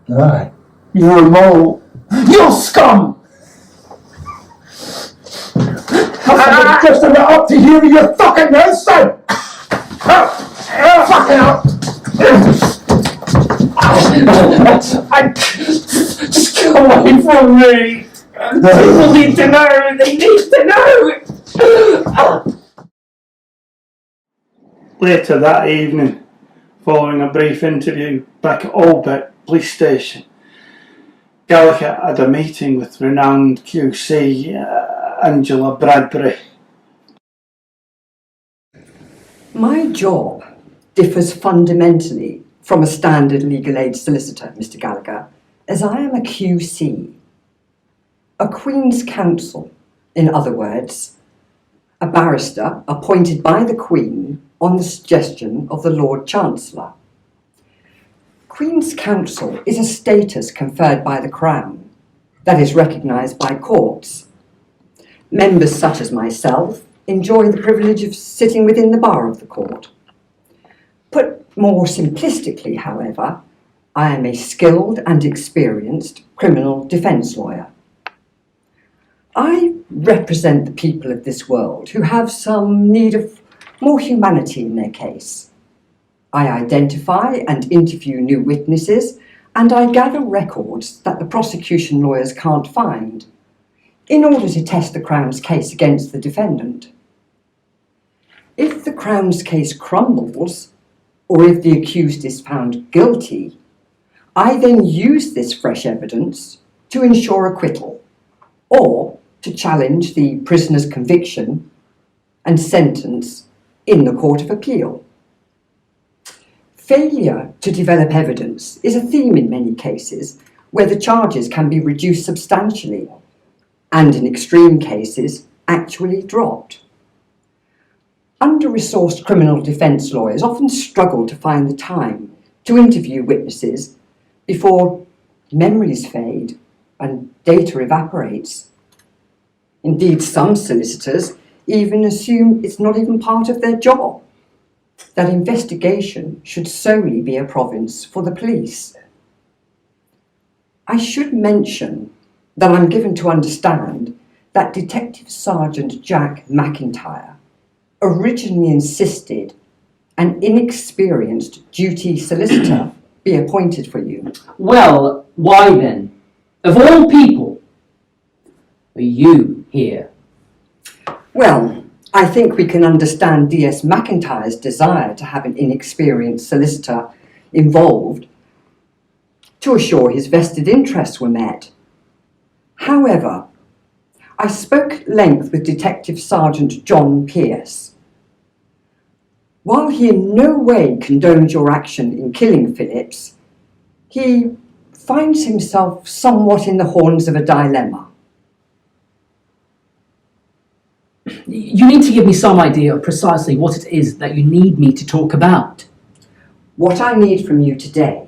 Aye. You're a mole. You're scum! I'm just about up to here with your fucking mouth, son! Fucking up! Just get away from me! People need to know! They need to know! Later that evening, following a brief interview back at Holbeck Police Station, Gallagher had a meeting with renowned QC Angela Bradbury. My job differs fundamentally from a standard legal aid solicitor, Mr. Gallagher, as I am a QC. A Queen's Counsel, in other words, a barrister appointed by the Queen on the suggestion of the Lord Chancellor. Queen's Counsel is a status conferred by the Crown that is recognised by courts. Members such as myself enjoy the privilege of sitting within the bar of the court. Put more simplistically, however, I am a skilled and experienced criminal defence lawyer. I represent the people of this world who have some need of more humanity in their case. I identify and interview new witnesses, and I gather records that the prosecution lawyers can't find in order to test the Crown's case against the defendant. If the Crown's case crumbles, or if the accused is found guilty, I then use this fresh evidence to ensure acquittal, or to challenge the prisoner's conviction and sentence in the Court of Appeal. Failure to develop evidence is a theme in many cases where the charges can be reduced substantially and, in extreme cases, actually dropped. Under-resourced criminal defence lawyers often struggle to find the time to interview witnesses before memories fade and data evaporates. Indeed, some solicitors even assume it's not even part of their job, that investigation should solely be a province for the police. I should mention that I'm given to understand that Detective Sergeant Jack MacIntyre originally insisted an inexperienced duty solicitor be appointed for you? Well, why then, of all people, are you here? Well, I think we can understand DS MacIntyre's desire to have an inexperienced solicitor involved to assure his vested interests were met. However, I spoke at length with Detective Sergeant John Pearce. While he in no way condones your action in killing Phillips, he finds himself somewhat in the horns of a dilemma. You need to give me some idea of precisely what it is that you need me to talk about. What I need from you today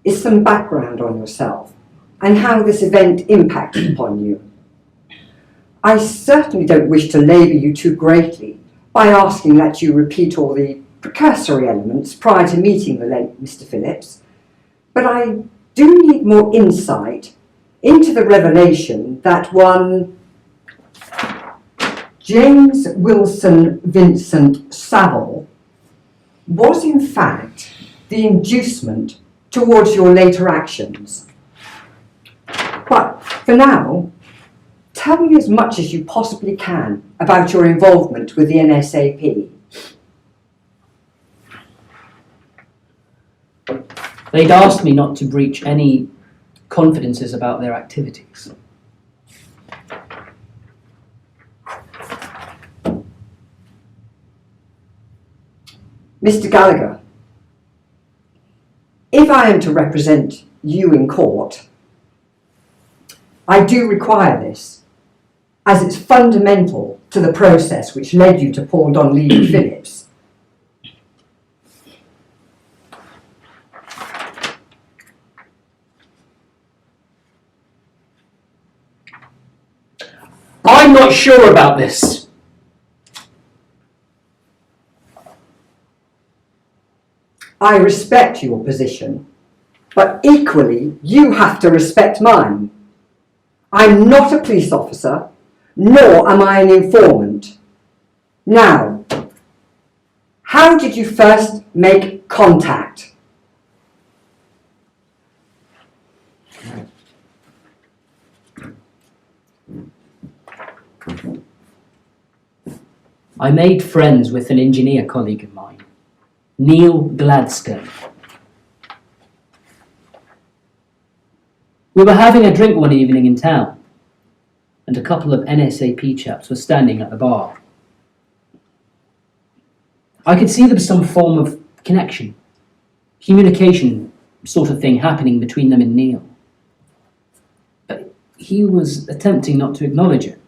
is some background on yourself and how this event impacted upon you. I certainly don't wish to labour you too greatly by asking that you repeat all the precursory elements prior to meeting the late Mr. Phillips, but I do need more insight into the revelation that one James Wilson Vincent Savile was in fact the inducement towards your later actions. But for now, tell me as much as you possibly can about your involvement with the NSAP. They'd asked me not to breach any confidences about their activities. Mr. Gallagher, if I am to represent you in court, I do require this, as it's fundamental to the process which led you to Paul Donlevy Phillips. I'm not sure about this. I respect your position, but equally you have to respect mine. I'm not a police officer, nor am I an informant. Now, how did you first make contact? I made friends with an engineer colleague of mine, Neil Gladstone. We were having a drink one evening in town, and a couple of NSAP chaps were standing at the bar. I could see there was some form of connection, communication sort of thing happening between them and Neil. But he was attempting not to acknowledge it.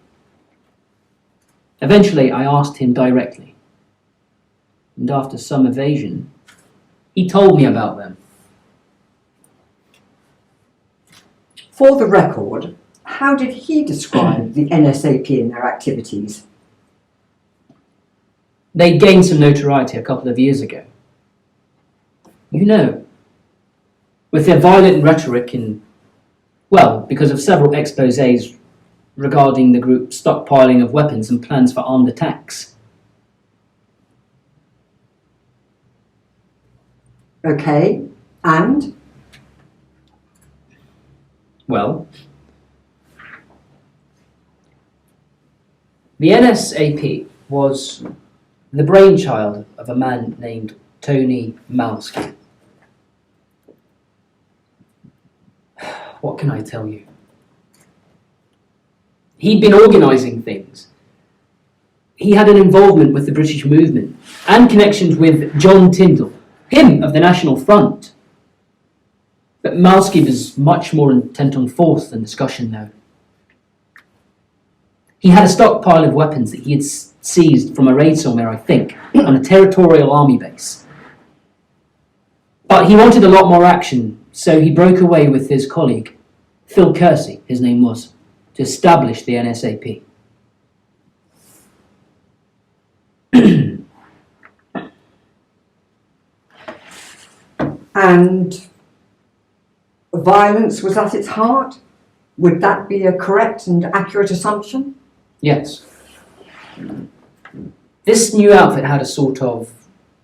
Eventually, I asked him directly, and after some evasion, he told me about them. For the record, how did he describe the NSAP and their activities? They gained some notoriety a couple of years ago. You know, with their violent rhetoric and, well, because of several exposés regarding the group's stockpiling of weapons and plans for armed attacks. Okay, and? Well, the NSAP was the brainchild of a man named Tony Malsky. What can I tell you? He'd been organising things. He had an involvement with the British movement and connections with John Tyndall, him of the National Front. But Malsky was much more intent on force than discussion, though. He had a stockpile of weapons that he had seized from a raid somewhere, I think, on a territorial army base. But he wanted a lot more action, so he broke away with his colleague, Phil Kersey, his name was, to establish the NSAP. And violence was at its heart? Would that be a correct and accurate assumption? Yes. This new outfit had a sort of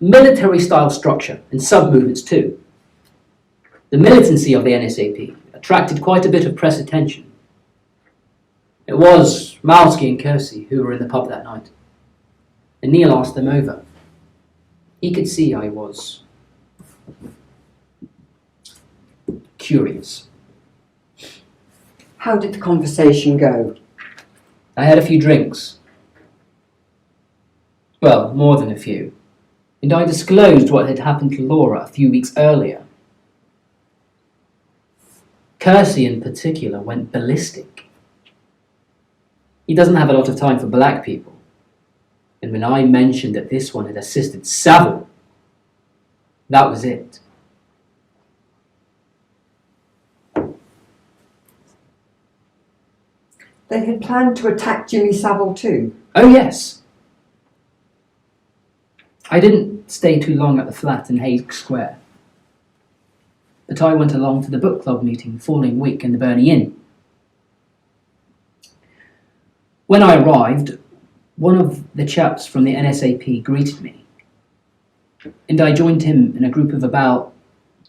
military-style structure and sub-movements too. The militancy of the NSAP attracted quite a bit of press attention. It was Malsky and Kersey who were in the pub that night, and Neil asked them over. He could see I was curious. How did the conversation go? I had a few drinks. Well, more than a few. And I disclosed what had happened to Laura a few weeks earlier. Kersey in particular went ballistic. He doesn't have a lot of time for black people. And when I mentioned that this one had assisted Savile, that was it. They had planned to attack Jimmy Savile too. Oh yes. I didn't stay too long at the flat in Hague Square, but I went along to the book club meeting the following week in the Burney Inn. When I arrived, one of the chaps from the NSAP greeted me, and I joined him in a group of about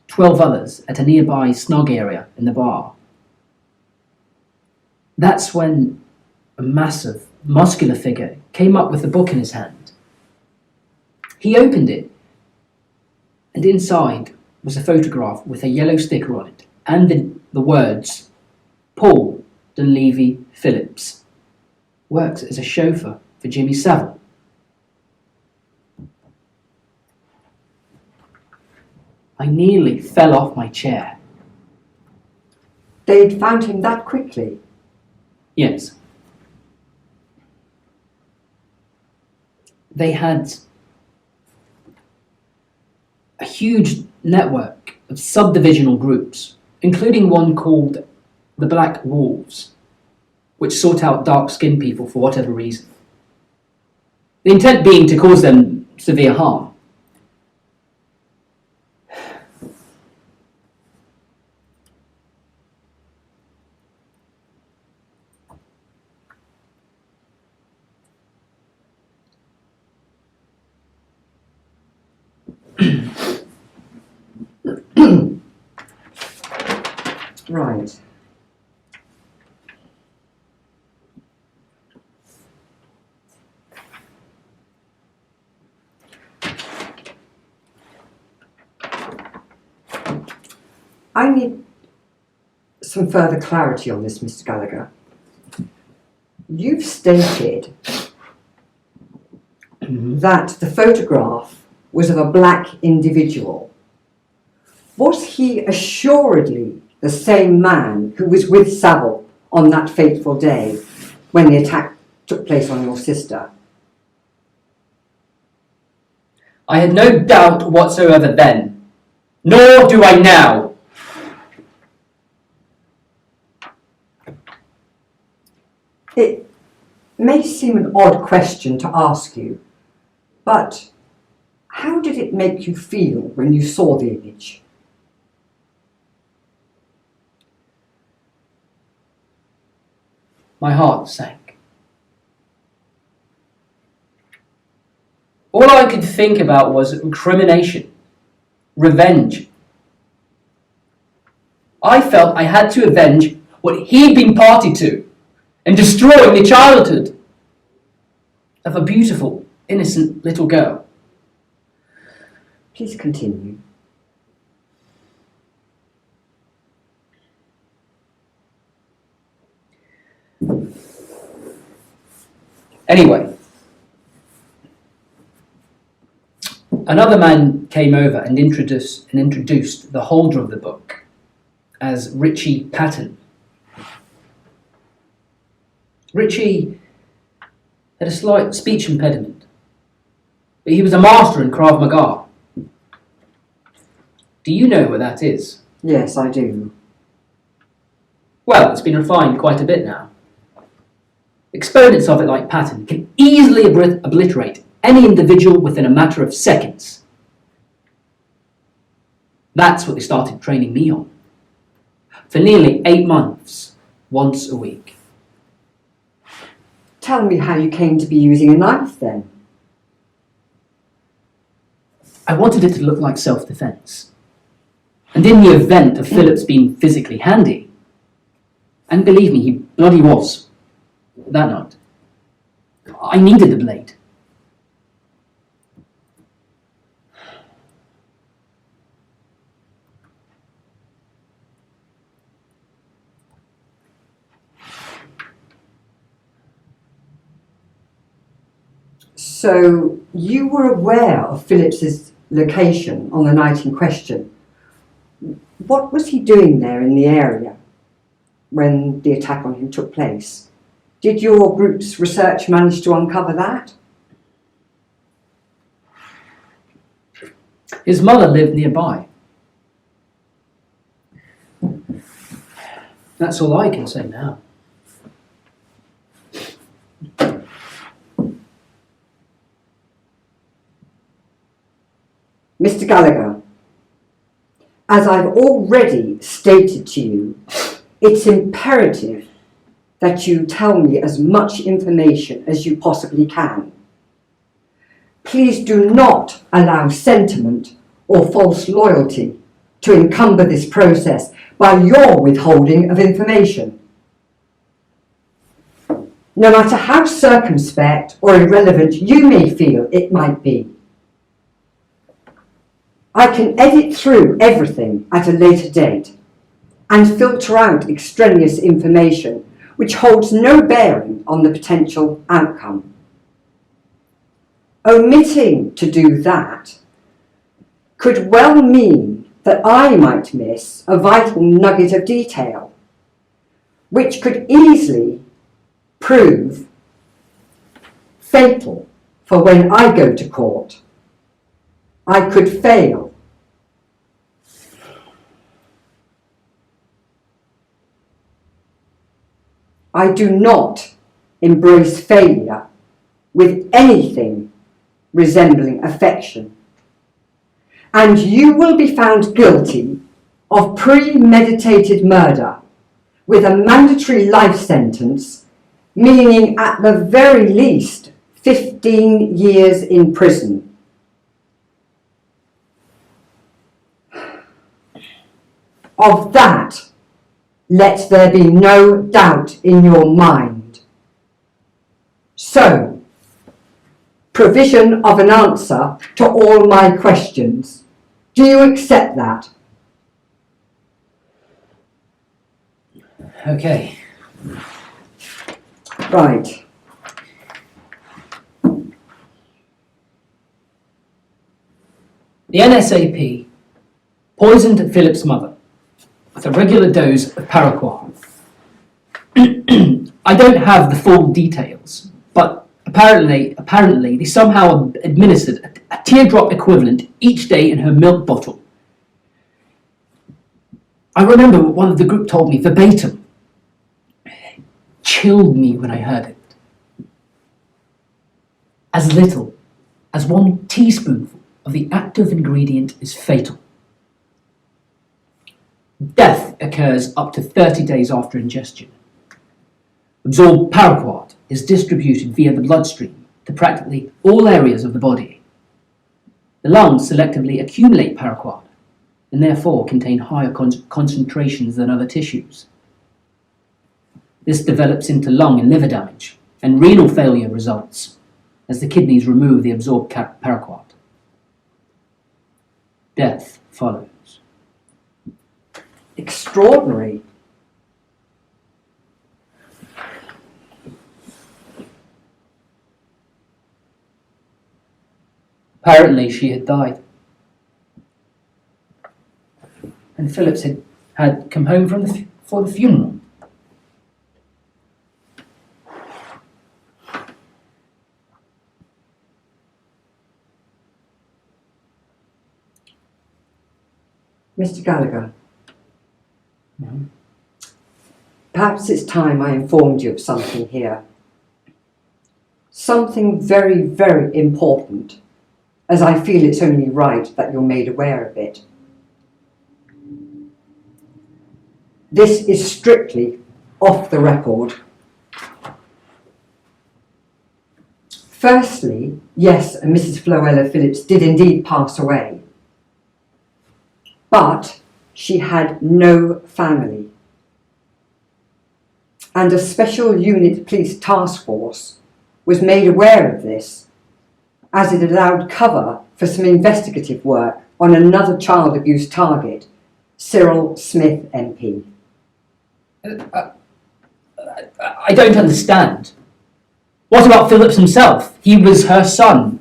12 others at a nearby snug area in the bar. That's when a massive, muscular figure came up with a book in his hand. He opened it, and inside was a photograph with a yellow sticker on it, and the words, Paul Dunleavy Phillips, works as a chauffeur for Jimmy Savile. I nearly fell off my chair. They'd found him that quickly? Yes. They had a huge network of subdivisional groups, including one called the Black Wolves, which sought out dark-skinned people for whatever reason. The intent being to cause them severe harm. Right. I need some further clarity on this, Mr. Gallagher. You've stated that the photograph was of a black individual. Was he assuredly the same man who was with Savile on that fateful day when the attack took place on your sister? I had no doubt whatsoever then, nor do I now. It may seem an odd question to ask you, but how did it make you feel when you saw the image? My heart sank. All I could think about was recrimination, revenge. I felt I had to avenge what he'd been party to and destroying the childhood of a beautiful, innocent little girl. Please continue. Anyway, another man came over and introduced the holder of the book as Richie Patton. Richie had a slight speech impediment, but he was a master in Krav Maga. Do you know what that is? Yes, I do. Well, it's been refined quite a bit now. Exponents of it like Patton can easily obliterate any individual within a matter of seconds. That's what they started training me on. For nearly 8 months, once a week. Tell me how you came to be using a knife then. I wanted it to look like self-defence. And in the event of Phillips being physically handy, and believe me, he bloody was, that night, I needed the blade. So you were aware of Phillips's location on the night in question. What was he doing there in the area when the attack on him took place? Did your group's research manage to uncover that? His mother lived nearby. That's all I can say now. Mr. Gallagher, as I've already stated to you, it's imperative that you tell me as much information as you possibly can. Please do not allow sentiment or false loyalty to encumber this process by your withholding of information. No matter how circumspect or irrelevant you may feel it might be, I can edit through everything at a later date and filter out extraneous information which holds no bearing on the potential outcome. Omitting to do that could well mean that I might miss a vital nugget of detail, which could easily prove fatal for when I go to court. I could fail. I do not embrace failure with anything resembling affection. And you will be found guilty of premeditated murder with a mandatory life sentence, meaning at the very least 15 years in prison. Of that, let there be no doubt in your mind. So, provision of an answer to all my questions. Do you accept that? Okay. Right. The NSAP poisoned Philip's mother with a regular dose of paraquat. I don't have the full details, but apparently they somehow administered a teardrop equivalent each day in her milk bottle. I remember what one of the group told me verbatim. It chilled me when I heard it. As little as 1 teaspoonful of the active ingredient is fatal. Death occurs up to 30 days after ingestion. Absorbed paraquat is distributed via the bloodstream to practically all areas of the body. The lungs selectively accumulate paraquat and therefore contain higher concentrations than other tissues. This develops into lung and liver damage, and renal failure results as the kidneys remove the absorbed paraquat. Death follows. Extraordinary. Apparently she had died. And Phillips had come home for the funeral. Mr. Gallagher, perhaps it's time I informed you of something here. Something very, very important, as I feel it's only right that you're made aware of it. This is strictly off the record. Firstly, yes, and Mrs. Floella Phillips did indeed pass away. But she had no family. And a special unit police task force was made aware of this, as it allowed cover for some investigative work on another child abuse target, Cyril Smith MP. I don't understand. What about Phillips himself? He was her son.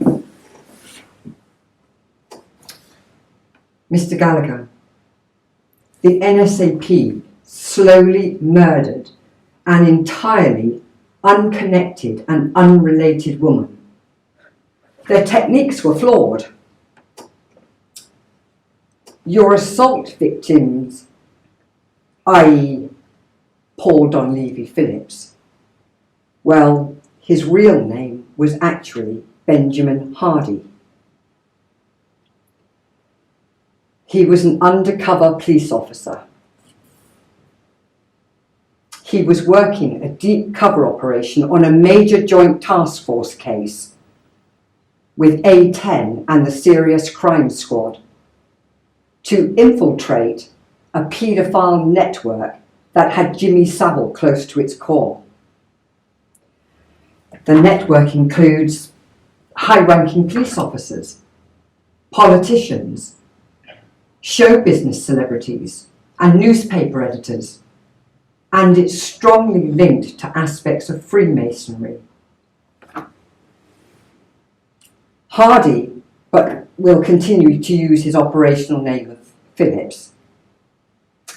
Mr. Gallagher, the NSAP slowly murdered an entirely unconnected and unrelated woman. Their techniques were flawed. Your assault victims, i.e. Paul Donlevy Phillips, well, his real name was actually Benjamin Hardy. He was an undercover police officer. He was working a deep cover operation on a major joint task force case with A10 and the Serious Crime Squad to infiltrate a paedophile network that had Jimmy Savile close to its core. The network includes high-ranking police officers, politicians, show business celebrities, and newspaper editors, and it's strongly linked to aspects of Freemasonry. Hardy, but will continue to use his operational name of Phillips,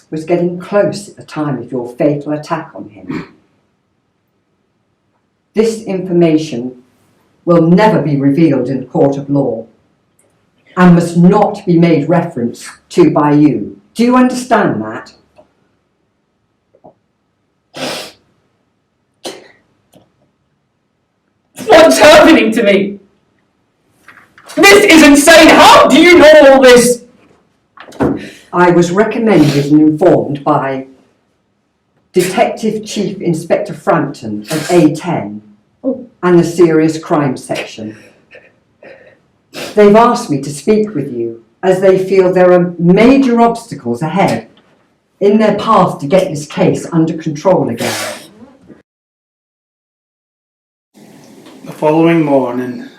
was getting close at the time of your fatal attack on him. This information will never be revealed in a court of law and must not be made reference to by you. Do you understand that? What's happening to me? This is insane! How do you know all this? I was recommended and informed by Detective Chief Inspector Frampton of A10 and the Serious Crime Section. They've asked me to speak with you as they feel there are major obstacles ahead in their path to get this case under control again. The following morning,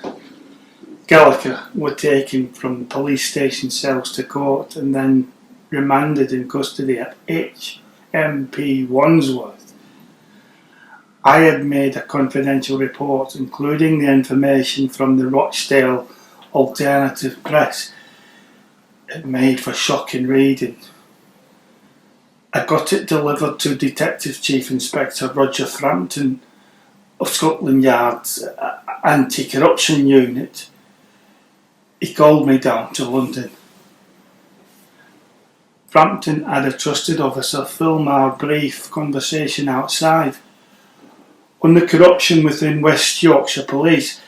Gallagher were taken from police station cells to court and then remanded in custody at HMP Wandsworth. I had made a confidential report including the information from the Rochdale Alternative Press. It made for shocking reading. I got it delivered to Detective Chief Inspector Roger Frampton of Scotland Yard's Anti-Corruption Unit. He called me down to London. Frampton had a trusted officer film our brief conversation outside. On the corruption within West Yorkshire Police,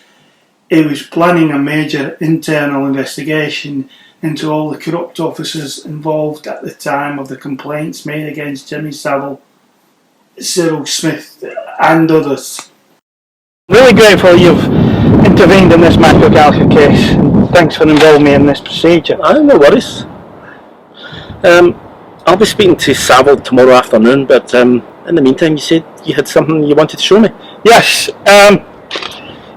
he was planning a major internal investigation into all the corrupt officers involved at the time of the complaints made against Jimmy Savile, Cyril Smith and others. Really grateful you've intervened in this Matthew Gallagher case, and thanks for involving me in this procedure. No worries. I'll be speaking to Savile tomorrow afternoon, but in the meantime you said you had something you wanted to show me. Yes,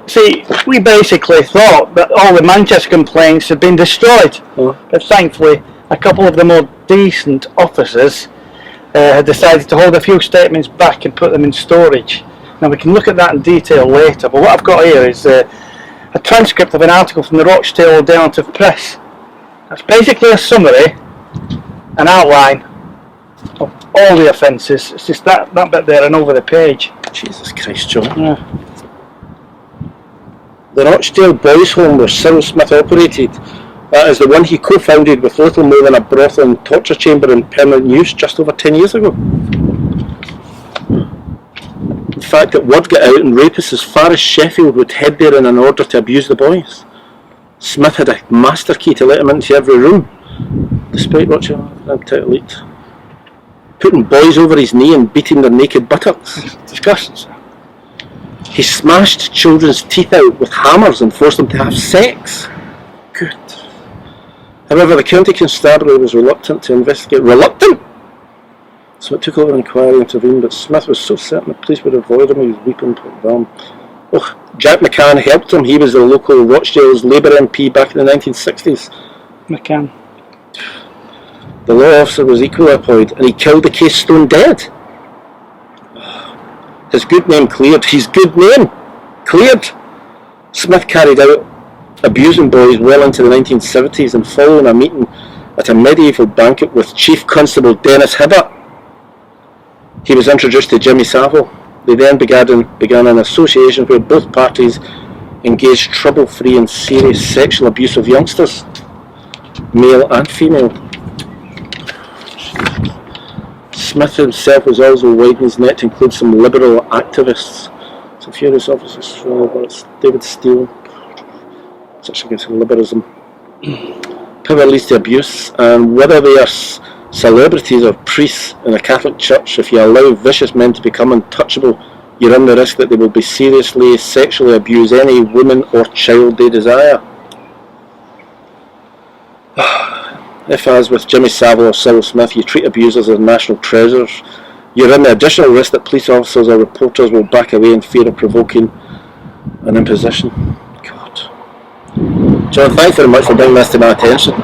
see, we basically thought that all the Manchester complaints had been destroyed, but thankfully a couple of the more decent officers had decided to hold a few statements back and put them in storage. Now we can look at that in detail later, but what I've got here is a transcript of an article from the Rochdale Alternative Press. That's basically a summary, an outline of all the offences. It's just that bit there and over the page. Jesus Christ, John. Yeah. The Rochdale Boys' Home where Cyril Smith operated, that is the one he co-founded with little more than a brothel and torture chamber in permanent use just over 10 years ago. In fact, that word got out and rapists as far as Sheffield would head there in an order to abuse the boys. Smith had a master key to let him into every room, despite what I'm leaked. Putting boys over his knee and beating their naked buttocks. It's disgusting, sir. He smashed children's teeth out with hammers and forced them to have sex. Good. However, the county constabulary was reluctant to investigate. Reluctant? So it took over an inquiry to intervene, but Smith was so certain the police would avoid him, he was weeping for them. Oh, Jack McCann helped him. He was the local Rochdale's Labour MP back in the 1960s. McCann. The law officer was equally annoyed, and he killed the case stone dead. His good name cleared. His good name cleared. Smith carried out abusing boys well into the 1970s, and following a meeting at a medieval banquet with Chief Constable Dennis Hibbert, he was introduced to Jimmy Savile. They then began an association where both parties engaged trouble-free and serious sexual abuse of youngsters, male and female. Smith himself was also widening his net to include some liberal activists. Some furious officers, David Steele, such against liberalism. Power leads to abuse, and whether they are celebrities or priests in a Catholic church, if you allow vicious men to become untouchable, you run the risk that they will be seriously sexually abuse any woman or child they desire. If, as with Jimmy Savile or Cyril Smith, you treat abusers as national treasures, you run the additional risk that police officers or reporters will back away in fear of provoking an imposition. God. John, thanks very much for bringing this to my attention.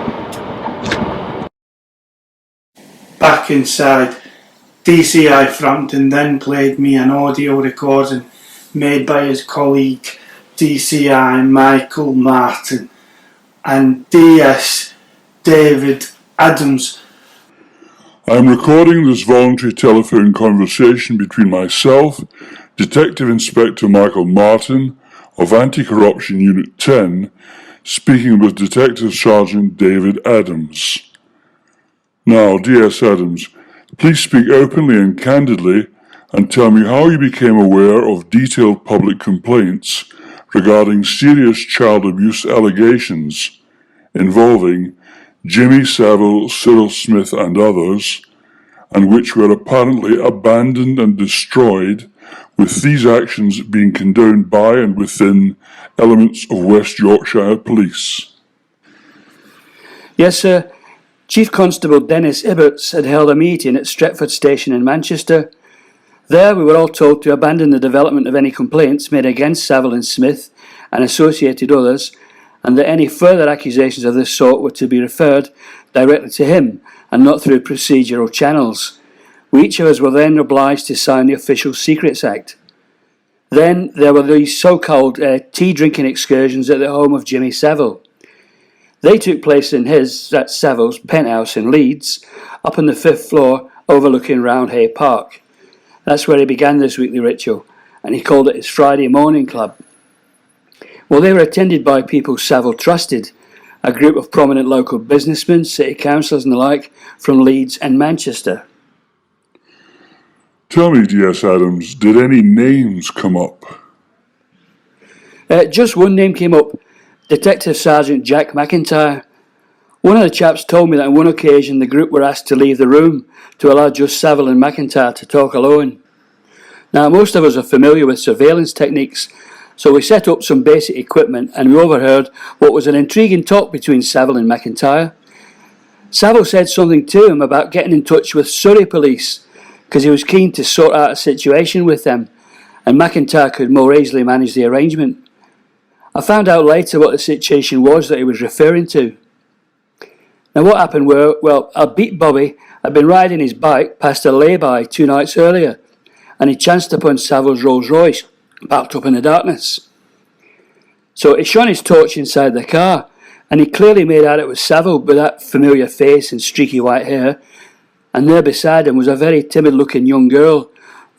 Back inside, DCI Frampton then played me an audio recording made by his colleague DCI Michael Martin and DS David Adams. I am recording this voluntary telephone conversation between myself, Detective Inspector Michael Martin of Anti-Corruption Unit 10, speaking with Detective Sergeant David Adams. Now, DS Adams, please speak openly and candidly and tell me how you became aware of detailed public complaints regarding serious child abuse allegations involving Jimmy Savile, Cyril Smith and others, and which were apparently abandoned and destroyed, with these actions being condoned by and within elements of West Yorkshire Police. Yes, sir. Chief Constable Dennis Ibberts had held a meeting at Stretford Station in Manchester. There we were all told to abandon the development of any complaints made against Savile and Smith and associated others, and that any further accusations of this sort were to be referred directly to him and not through procedural channels. We each of us were then obliged to sign the Official Secrets Act. Then there were these so-called tea drinking excursions at the home of Jimmy Savile. They took place in that's Savile's, penthouse in Leeds, up on the 5th floor overlooking Roundhay Park. That's where he began this weekly ritual, and he called it his Friday morning club. Well, they were attended by people Savile trusted, a group of prominent local businessmen, city councillors and the like, from Leeds and Manchester. Tell me, DS Adams, did any names come up? Just one name came up, Detective Sergeant Jack MacIntyre. One of the chaps told me that on one occasion the group were asked to leave the room to allow just Savile and MacIntyre to talk alone. Now, most of us are familiar with surveillance techniques, so we set up some basic equipment and we overheard what was an intriguing talk between Savile and MacIntyre. Savile said something to him about getting in touch with Surrey Police because he was keen to sort out a situation with them, and MacIntyre could more easily manage the arrangement. I found out later what the situation was that he was referring to. Now what happened were, well, our beat Bobby had been riding his bike past a lay-by 2 nights earlier, and he chanced upon Savile's Rolls Royce, parked up in the darkness. So he shone his torch inside the car, and he clearly made out it was Savile with that familiar face and streaky white hair, and there beside him was a very timid-looking young girl,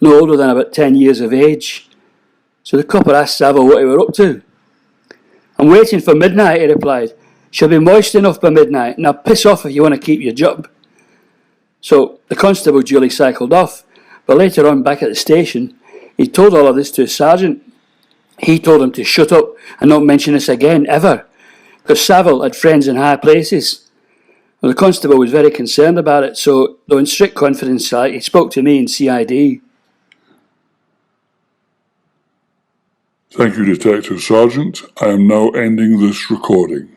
no older than about 10 years of age. So the copper asked Savile what he were up to. "I'm waiting for midnight," he replied. "She'll be moist enough by midnight. Now piss off if you want to keep your job." So the constable duly cycled off, but later on back at the station, he told all of this to his sergeant. He told him to shut up and not mention this again, ever, because Savile had friends in high places. Well, the constable was very concerned about it, so, though in strict confidence, he spoke to me in CID. Thank you, Detective Sergeant. I am now ending this recording.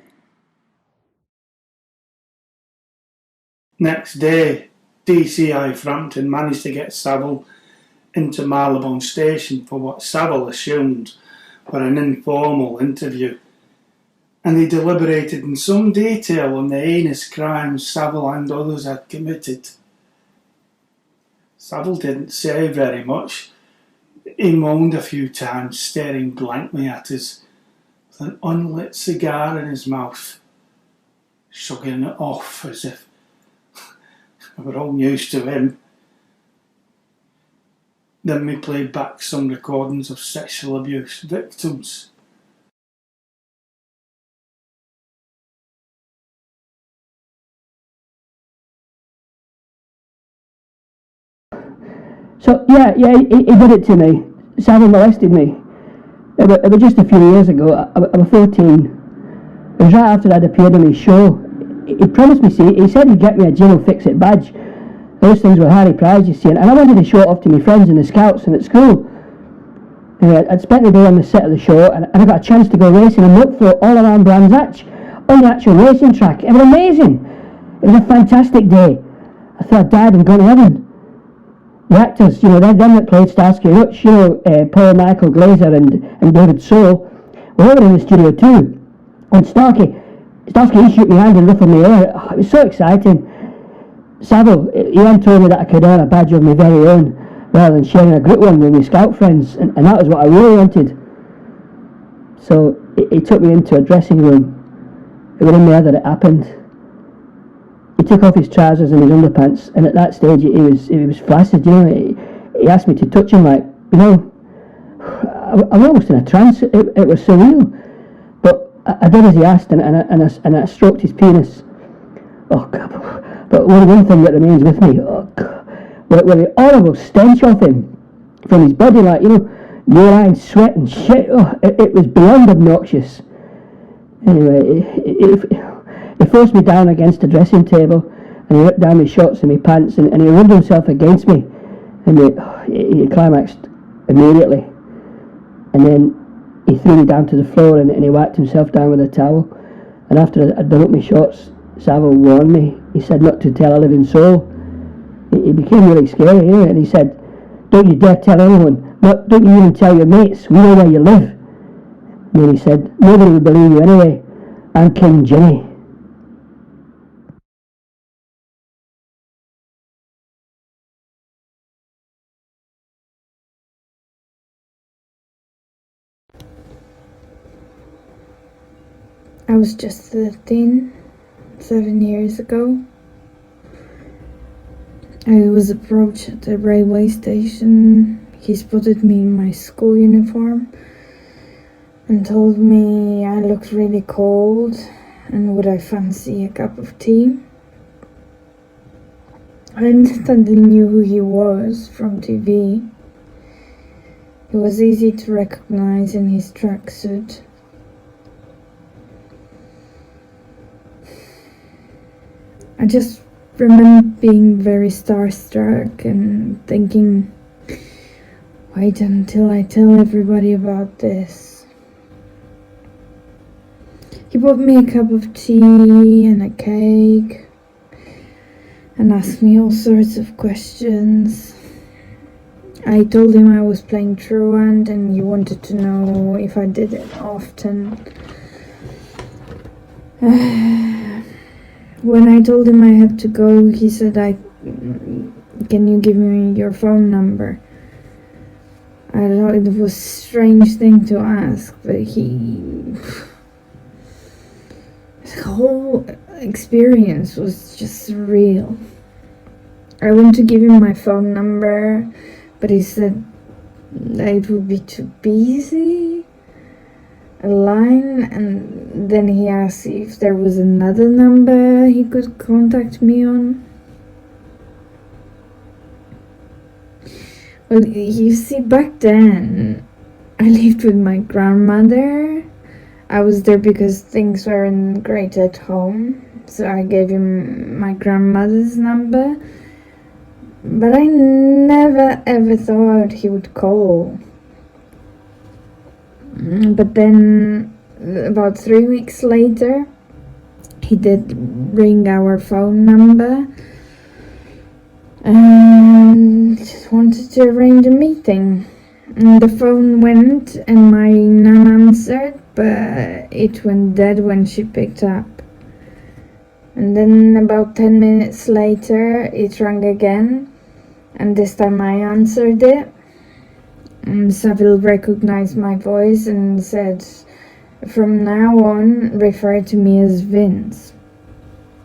Next day, DCI Frampton managed to get Savile into Marylebone Station for what Savile assumed were an informal interview, and they deliberated in some detail on the heinous crimes Savile and others had committed. Savile didn't say very much. He moaned a few times, staring blankly at us, with an unlit cigar in his mouth, shrugging it off as if we're all news to him. Then we played back some recordings of sexual abuse victims. So, yeah, he did it to me. Savile molested me. It was just a few years ago. I was 14. It was right after I'd appeared on his show. He promised me, he said he'd get me a Jimmy Fix-It badge. Those things were highly prized, you see, and I wanted to show it off to my friends and the scouts and at school. Anyway, I'd spent the day on the set of the show, and I got a chance to go racing and milk float all around Brands Hatch on the actual racing track. It was amazing. It was a fantastic day. I thought I'd died and gone to heaven. The actors, them that played Starsky Hutch, Paul Michael Glazer and David Soul, were over in the studio too. And Starkey, he shook my hand and ruffled my hair. Oh, it was so exciting. Savile, he had told me that I could earn a badge of my very own, rather than sharing a group one with my scout friends, and that was what I really wanted. So he took me into a dressing room. It was in there that it happened. He took off his trousers and his underpants, and at that stage he was flaccid. He asked me to touch him, like, I was almost in a trance. It was surreal, but I did as he asked, and I stroked his penis. Oh God! But one thing that remains with me, oh God, was the horrible stench of him from his body, like urine, sweat, and shit. Oh, it was beyond obnoxious. Anyway, he forced me down against the dressing table, and he ripped down my shorts and my pants, and he rubbed himself against me, and he climaxed immediately. And then he threw me down to the floor, and he wiped himself down with a towel. And after I'd done up my shorts, Savile warned me. He said not to tell a living soul. He became really scary, and he said, "Don't you dare tell anyone. Don't you even tell your mates. We know where you live." And then he said, "Nobody will believe you anyway. I'm King Jimmy." I was just 13, 7 years ago. I was approached at the railway station. He spotted me in my school uniform and told me I looked really cold and would I fancy a cup of tea. I instantly knew who he was from TV. He was easy to recognize in his tracksuit. I just remember being very starstruck and thinking, wait until I tell everybody about this. He bought me a cup of tea and a cake and asked me all sorts of questions. I told him I was playing truant and he wanted to know if I did it often. When I told him I had to go, he said, "Can you give me your phone number?" I thought it was a strange thing to ask, but his whole experience was just surreal. I went to give him my phone number, but he said that it would be too busy. A line, and then he asked if there was another number he could contact me on. Well, you see, back then I lived with my grandmother. I was there because things weren't great at home, so I gave him my grandmother's number, but I never ever thought he would call. But then, about 3 weeks later, he did ring our phone number and just wanted to arrange a meeting. And the phone went and my nan answered, but it went dead when she picked up. And then about 10 minutes later, it rang again, and this time I answered it. And Savile recognized my voice and said, "From now on, refer to me as Vince.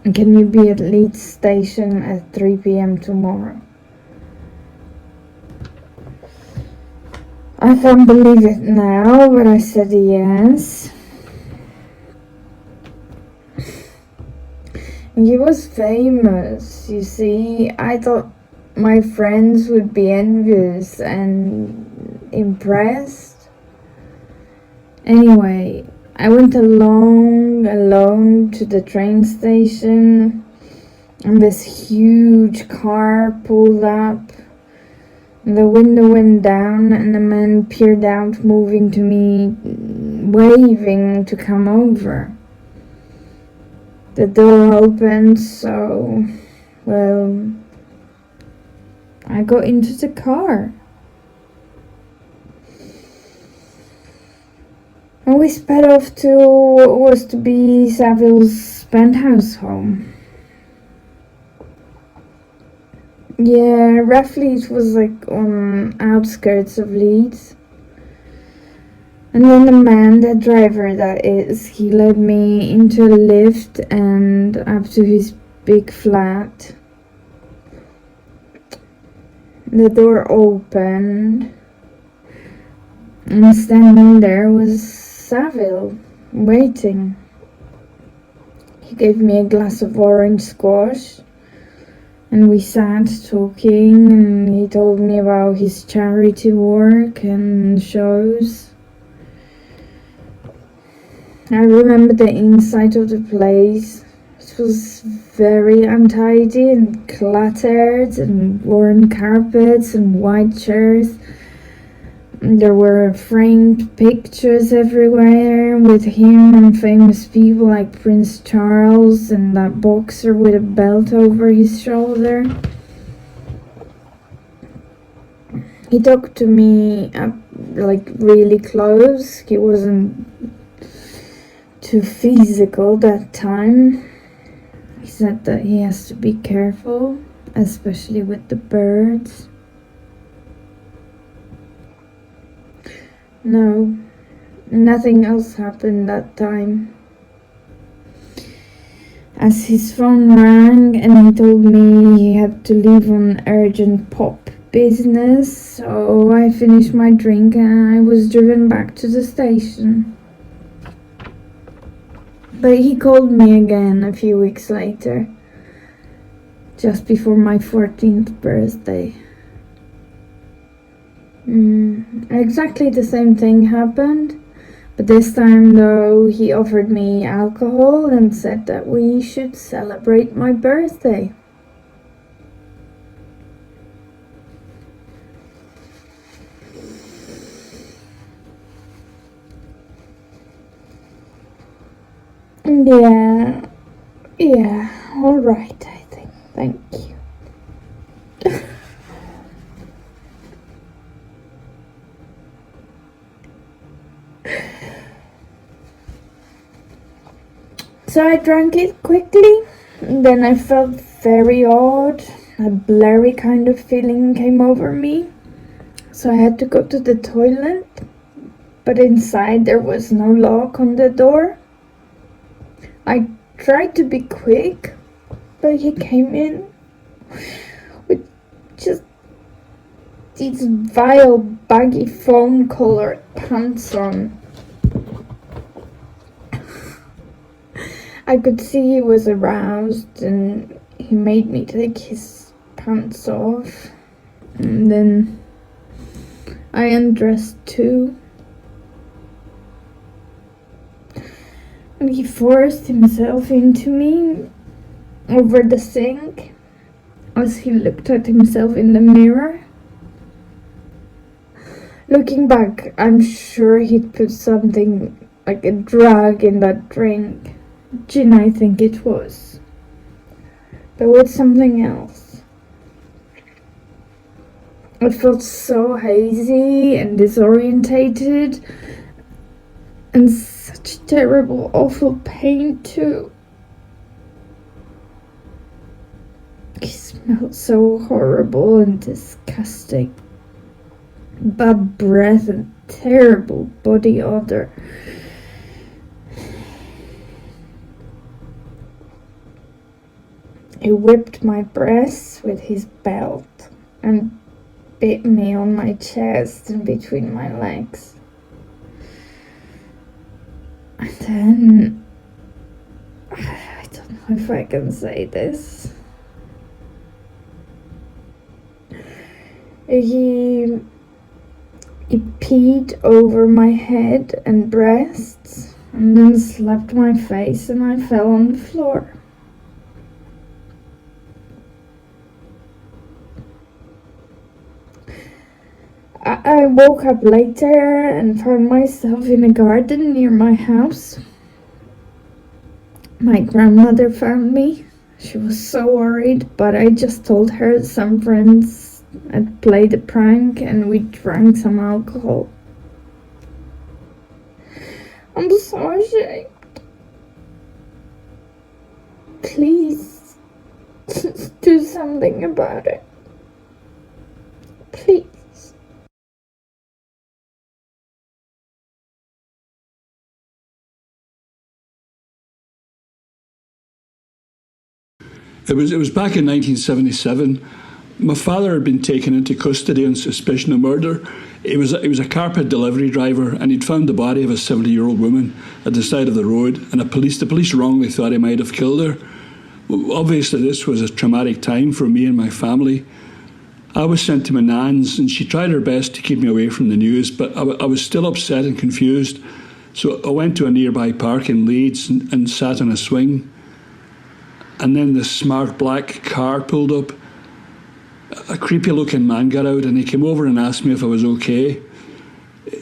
Can you be at Leeds Station at 3 p.m. tomorrow?" I can't believe it now, but I said yes. He was famous, you see. I thought my friends would be envious and impressed. Anyway, I went alone to the train station, and this huge car pulled up. The window went down and a man peered out, moving to me, waving to come over. The door opened, so, well, I got into the car. And we sped off to what was to be Savile's penthouse home. Yeah, roughly it was like on outskirts of Leeds. And then the man, the driver that is, he led me into a lift and up to his big flat. The door opened, and standing there was Savile, waiting. He gave me a glass of orange squash, and we sat talking, and he told me about his charity work and shows. I remember the inside of the place. It was very untidy and cluttered, and worn carpets and white chairs. There were framed pictures everywhere with him and famous people like Prince Charles and that boxer with a belt over his shoulder. He talked to me up like really close. He wasn't too physical that time. He said that he has to be careful, especially with the birds. No, nothing else happened that time. As his phone rang and he told me he had to leave on urgent pop business, so I finished my drink and I was driven back to the station. But he called me again a few weeks later, just before my 14th birthday. Exactly the same thing happened, but this time though he offered me alcohol and said that we should celebrate my birthday. Yeah, all right, I think. Thank you. So I drank it quickly, and then I felt very odd. A blurry kind of feeling came over me. So I had to go to the toilet, but inside there was no lock on the door. I tried to be quick, but he came in with just these vile, baggy fawn-colored pants on. I could see he was aroused, and he made me take his pants off, and then I undressed too. And he forced himself into me over the sink as he looked at himself in the mirror. Looking back, I'm sure he'd put something like a drug in that drink. Gin, I think it was. But with something else. I felt so hazy and disorientated, and such terrible, awful pain too. He smelled so horrible and disgusting. Bad breath and terrible body odor. He whipped my breasts with his belt and bit me on my chest and between my legs. And then, I don't know if I can say this. He peed over my head and breasts and then slapped my face and I fell on the floor. I woke up later and found myself in a garden near my house. My grandmother found me. She was so worried, but I just told her some friends had played a prank and we drank some alcohol. I'm so ashamed. Please, do something about it. Please. It was back in 1977. My father had been taken into custody on suspicion of murder. He was a carpet delivery driver, and he'd found the body of a 70-year-old woman at the side of the road, and the police wrongly thought he might have killed her. Well, obviously, this was a traumatic time for me and my family. I was sent to my nan's, and she tried her best to keep me away from the news, but I was still upset and confused. So I went to a nearby park in Leeds and sat on a swing. And then this smart black car pulled up. A creepy-looking man got out and he came over and asked me if I was okay.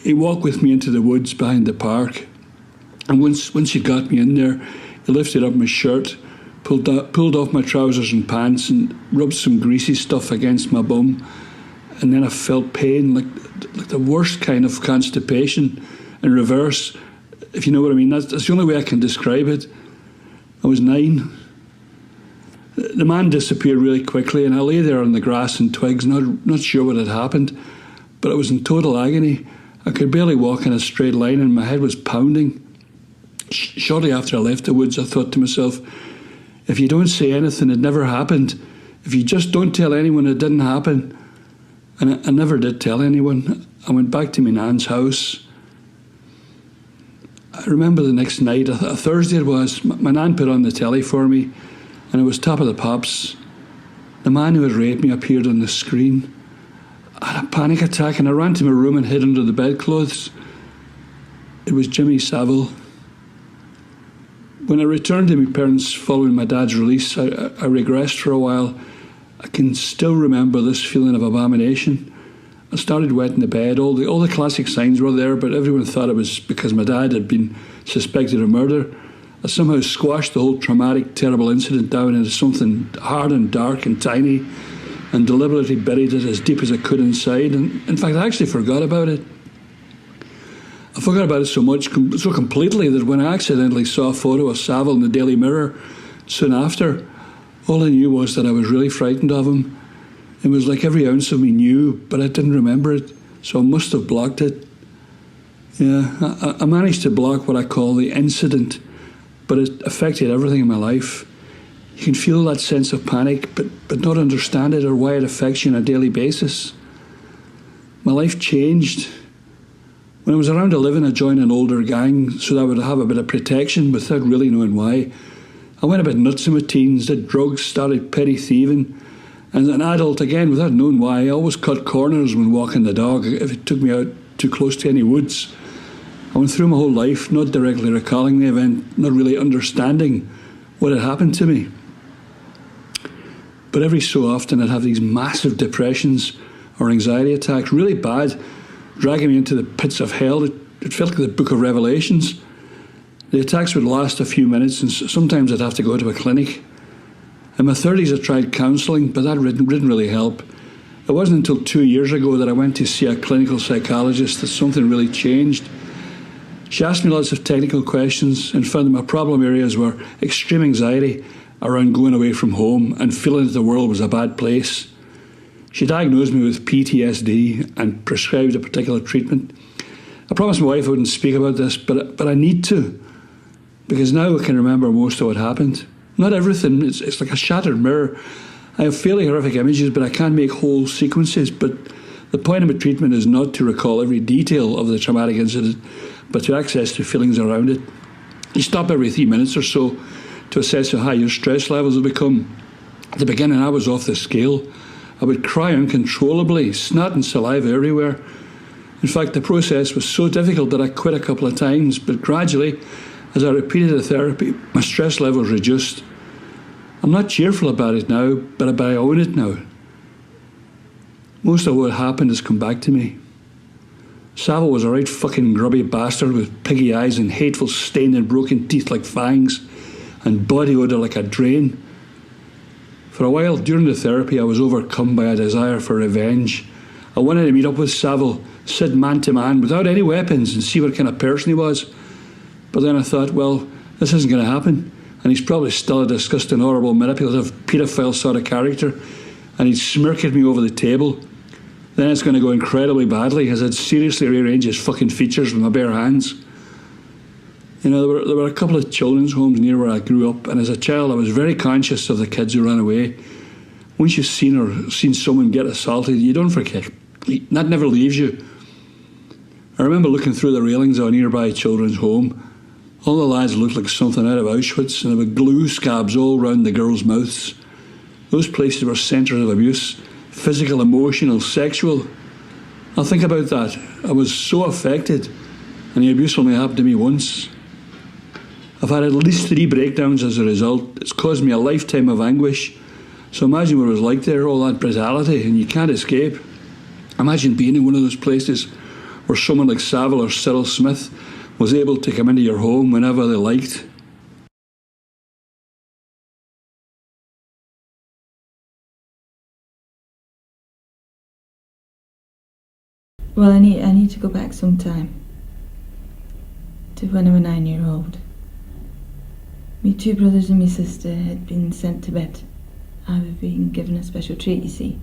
He walked with me into the woods behind the park. And once he got me in there, he lifted up my shirt, pulled off my trousers and pants and rubbed some greasy stuff against my bum. And then I felt pain, like the worst kind of constipation in reverse, if you know what I mean. That's the only way I can describe it. I was 9. The man disappeared really quickly, and I lay there on the grass and twigs, not sure what had happened, but I was in total agony. I could barely walk in a straight line, and my head was pounding. Shortly after I left the woods, I thought to myself, if you don't say anything, it never happened. If you just don't tell anyone, it didn't happen. And I never did tell anyone. I went back to my nan's house. I remember the next night, a Thursday it was, my nan put on the telly for me, and it was Top of the Pops. The man who had raped me appeared on the screen. I had a panic attack and I ran to my room and hid under the bedclothes. It was Jimmy Savile. When I returned to my parents following my dad's release, I regressed for a while. I can still remember this feeling of abomination. I started wetting the bed. All the classic signs were there, but everyone thought it was because my dad had been suspected of murder. I somehow squashed the whole traumatic, terrible incident down into something hard and dark and tiny, and deliberately buried it as deep as I could inside. And in fact, I actually forgot about it. I forgot about it so completely that when I accidentally saw a photo of Savile in the Daily Mirror soon after, all I knew was that I was really frightened of him. It was like every ounce of me knew, but I didn't remember it, so I must have blocked it. Yeah, I managed to block what I call the incident, but it affected everything in my life. You can feel that sense of panic, but not understand it or why it affects you on a daily basis. My life changed. When I was around 11, I joined an older gang so that I would have a bit of protection without really knowing why. I went a bit nuts in my teens, did drugs, started petty thieving. And as an adult, again, without knowing why, I always cut corners when walking the dog if it took me out too close to any woods. I went through my whole life not directly recalling the event, not really understanding what had happened to me. But every so often I'd have these massive depressions or anxiety attacks, really bad, dragging me into the pits of hell. It felt like the Book of Revelations. The attacks would last a few minutes, and sometimes I'd have to go to a clinic. In my 30s, I tried counselling, but that didn't really help. It wasn't until 2 years ago that I went to see a clinical psychologist that something really changed. She asked me lots of technical questions and found that my problem areas were extreme anxiety around going away from home and feeling that the world was a bad place. She diagnosed me with PTSD and prescribed a particular treatment. I promised my wife I wouldn't speak about this, but I need to, because now I can remember most of what happened. Not everything, it's like a shattered mirror. I have fairly horrific images, but I can't make whole sequences. But the point of my treatment is not to recall every detail of the traumatic incident, but to access the feelings around it. You stop every 3 minutes or so to assess how high your stress levels have become. At the beginning, I was off the scale. I would cry uncontrollably, snot and saliva everywhere. In fact, the process was so difficult that I quit a couple of times, but gradually, as I repeated the therapy, my stress levels reduced. I'm not cheerful about it now, but I own it now. Most of what happened has come back to me. Savile was a right fucking grubby bastard with piggy eyes and hateful stained and broken teeth like fangs and body odour like a drain. For a while during the therapy, I was overcome by a desire for revenge. I wanted to meet up with Savile, sit man to man without any weapons and see what kind of person he was. But then I thought, well, this isn't going to happen, and he's probably still a disgusting, horrible, manipulative, paedophile sort of character, and he'd smirk at me over the table. Then it's going to go incredibly badly as I'd seriously rearrange his fucking features with my bare hands. You know, there were a couple of children's homes near where I grew up, and as a child I was very conscious of the kids who ran away. Once you've seen someone get assaulted, you don't forget. That never leaves you. I remember looking through the railings of a nearby children's home. All the lads looked like something out of Auschwitz, and there were glue scabs all round the girls' mouths. Those places were centres of abuse, physical, emotional, sexual. I'll think about that. I was so affected, and the abuse only happened to me once. I've had at least 3 breakdowns as a result. It's caused me a lifetime of anguish. So imagine what it was like there, all that brutality, and you can't escape. Imagine being in one of those places where someone like Savile or Cyril Smith was able to come into your home whenever they liked. Well, I need to go back sometime to when I was 9-year-old. Me 2 brothers and me sister had been sent to bed. I was being given a special treat, you see.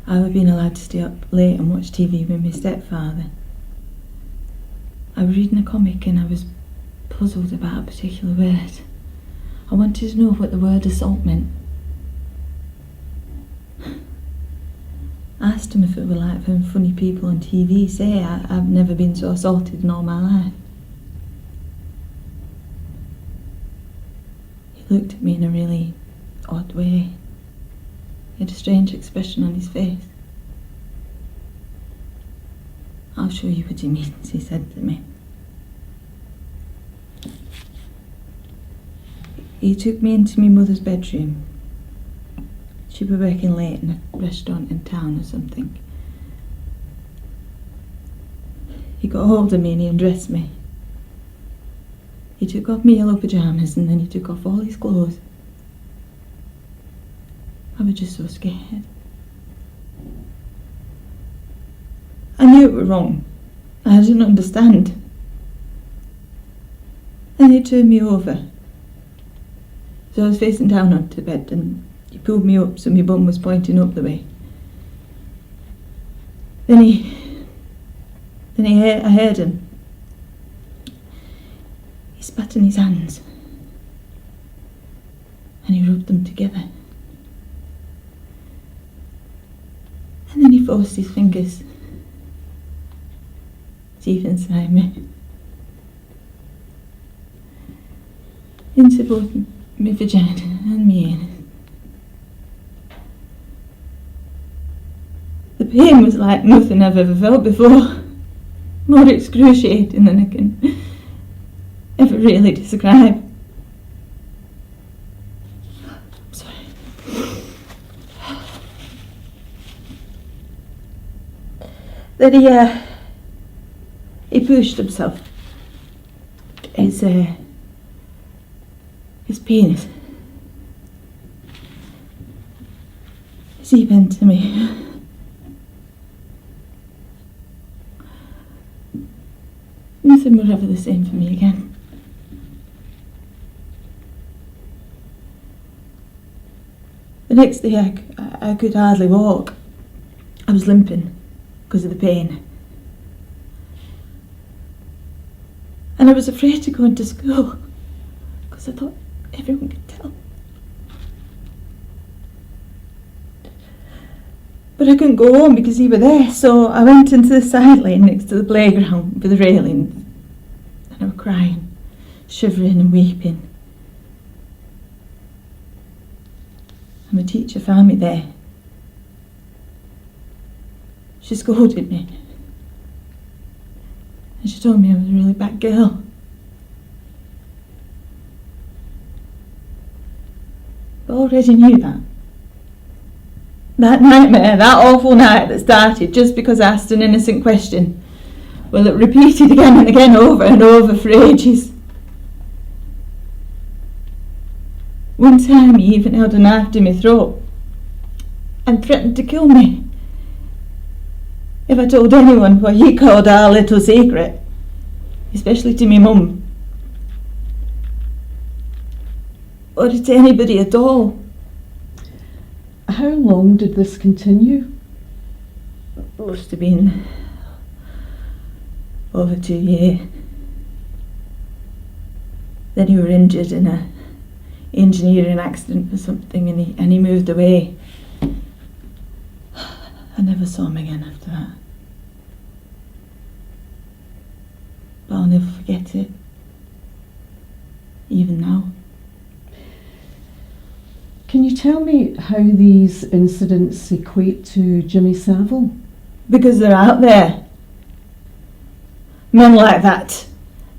I was being allowed to stay up late and watch TV with my stepfather. I was reading a comic and I was puzzled about a particular word. I wanted to know what the word assault meant. I asked him if it were like when funny people on TV say I've never been so assaulted in all my life. He looked at me in a really odd way. He had a strange expression on his face. "I'll show you what he means," he said to me. He took me into my mother's bedroom. She was working late in a restaurant in town or something. He got hold of me and he undressed me. He took off my yellow pyjamas and then he took off all his clothes. I was just so scared. I knew it was wrong. I didn't understand. Then he turned me over. So I was facing down onto the bed and he pulled me up so my bum was pointing up the way. I heard him. He spat in his hands and he rubbed them together. And then he forced his fingers deep inside me, into both my vagina and my anus. The pain was like nothing I've ever felt before, more excruciating than I can ever really describe. I'm sorry. Then he pushed himself. His penis. He bent to me. Nothing would ever the same for me again. The next day I could hardly walk. I was limping because of the pain. And I was afraid to go into school because I thought everyone could tell. But I couldn't go home because he were there, so I went into the side lane next to the playground with the railings. And I was crying, shivering and weeping. And my teacher found me there. She scolded me. And she told me I was a really bad girl. I already knew that. That nightmare, that awful night that started just because I asked an innocent question. Well, it repeated again and again, over and over for ages. One time he even held a knife to my throat and threatened to kill me if I told anyone what he called our little secret, especially to my mum, or to anybody at all. How long did this continue? It must have been over 2 years. Then he were injured in a engineering accident or something, and he moved away. I never saw him again after that. But I'll never forget it, even now. Can you tell me how these incidents equate to Jimmy Savile? Because they're out there. Men like that.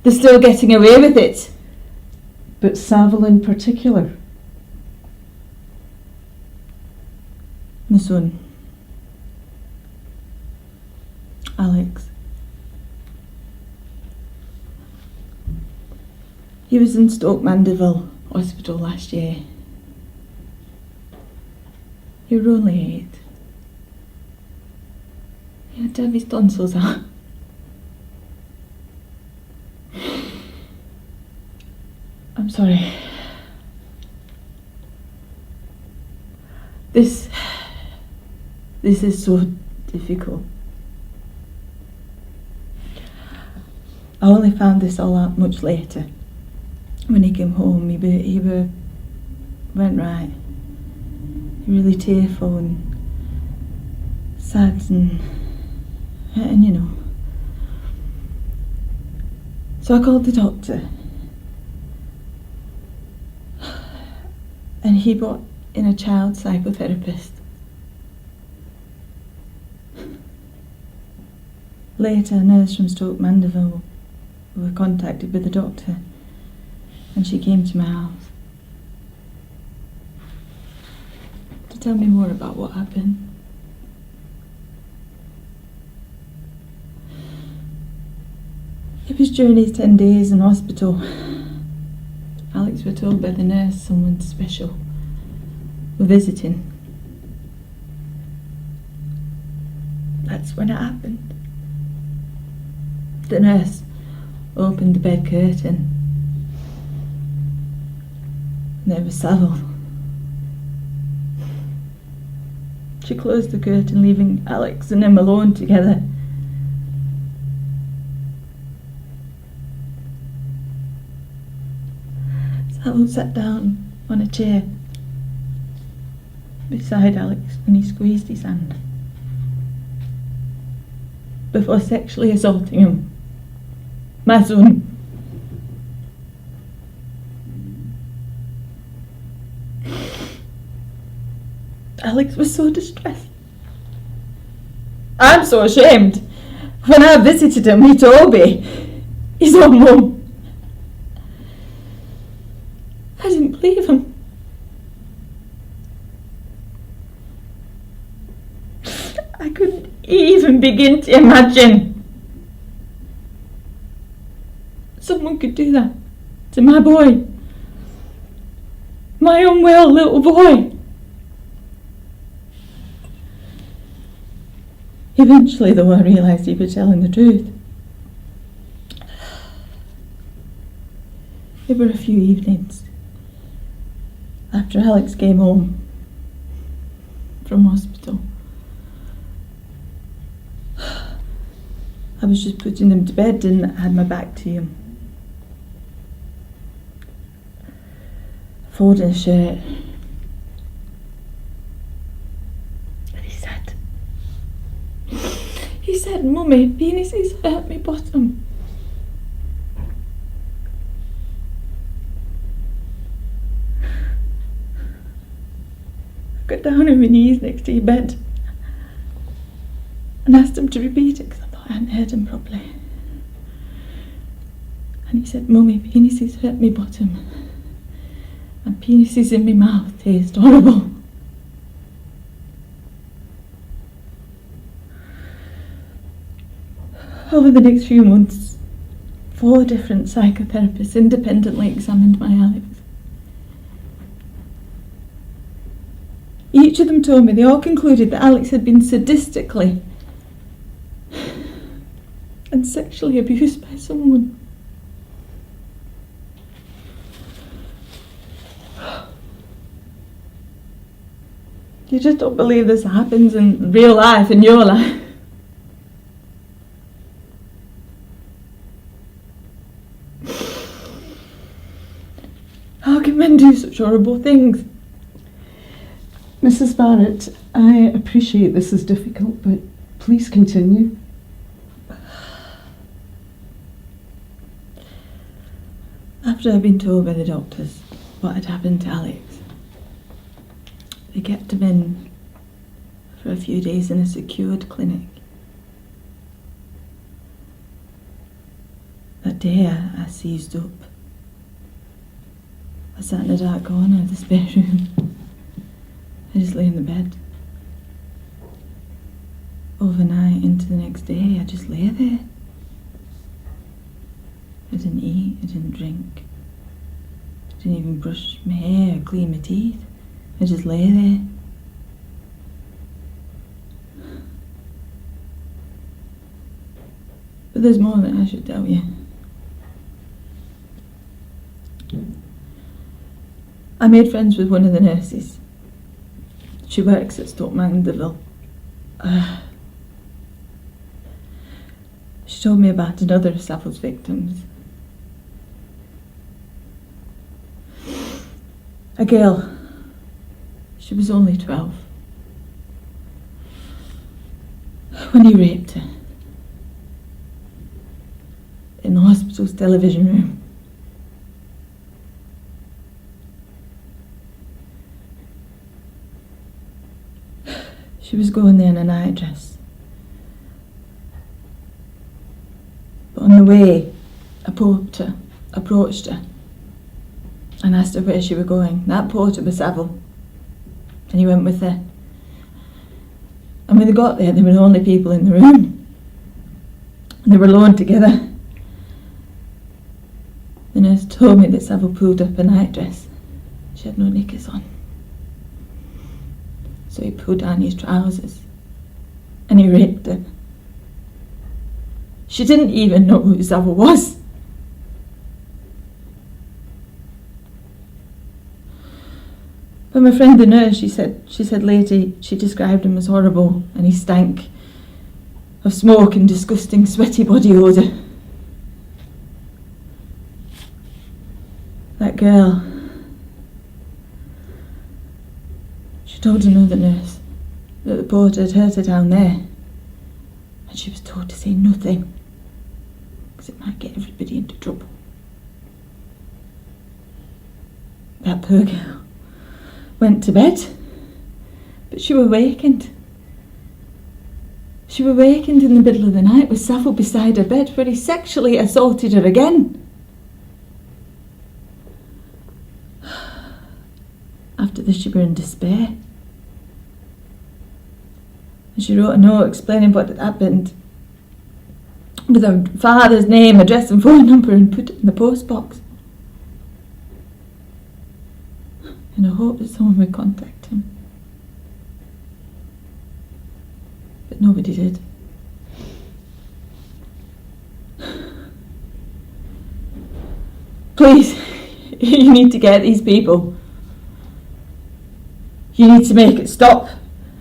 They're still getting away with it. But Savile in particular? My son. Alex. He was in Stoke Mandeville Hospital last year. He was only 8. He had to have his tonsils out. I'm sorry. This is so difficult. I only found this all out much later. When he came home, he went right. Really tearful and sad and you know. So I called the doctor, and he brought in a child psychotherapist. Later, a nurse from Stoke Mandeville were contacted with the doctor, and she came to my house to tell me more about what happened. It was during his 10 days in hospital. Alex were told by the nurse someone special were visiting. That's when it happened. The nurse opened the bed curtain. And there was Savile. She closed the curtain, leaving Alex and him alone together. Savile sat down on a chair beside Alex and he squeezed his hand before sexually assaulting him. My son. Alex was so distressed. I'm so ashamed. When I visited him, he told me his own mum. I didn't believe him. I couldn't even begin to imagine someone could do that to my boy. My unwell little boy. Eventually, though, I realised he was telling the truth. There were a few evenings after Alex came home from hospital. I was just putting him to bed and I had my back to him. Folding his shirt. And he said, "Mummy, penises hurt me bottom." I got down on my knees next to your bed and asked him to repeat it because I thought I hadn't heard him properly. And he said, "Mummy, penises hurt me bottom. And penises in my mouth taste horrible." Over the next few months, 4 different psychotherapists independently examined my Alex. Each of them told me they all concluded that Alex had been sadistically and sexually abused by someone. You just don't believe this happens in real life, in your life. How can men do such horrible things? Mrs. Barrett, I appreciate this is difficult, but please continue. After I'd been told by the doctors what had happened to Alex, they kept him in for a few days in a secured clinic. That day I seized up. I sat in a dark corner of the spare room. I just lay in the bed. Overnight into the next day, I just lay there. I didn't eat, I didn't drink. I didn't even brush my hair or clean my teeth. I just lay there. But there's more that I should tell you. I made friends with one of the nurses. She works at Stoke Mandeville. She told me about another of Savile's victims. A girl. She was only 12. When he raped her. In the hospital's television room. She was going there in a nightdress. But on the way, a porter approached her and asked her where she was going. That porter was Savile, and he went with her. And when they got there, they were the only people in the room. And they were alone together. The nurse told me that Savile pulled up a nightdress. She had no knickers on. So he pulled down his trousers and he raped her. She didn't even know who Savile was. But my friend the nurse, she said later, she described him as horrible and he stank of smoke and disgusting sweaty body odour. That girl, she told another nurse that the porter had hurt her down there and she was told to say nothing because it might get everybody into trouble. That poor girl went to bed, but she was awakened. She was awakened in the middle of the night with Savile beside her bed where he sexually assaulted her again. After this, she was in despair. And she wrote a note explaining what had happened with her father's name, address and phone number, and put it in the post box. In the hope that someone would contact him. But nobody did. Please, you need to get these people. You need to make it stop.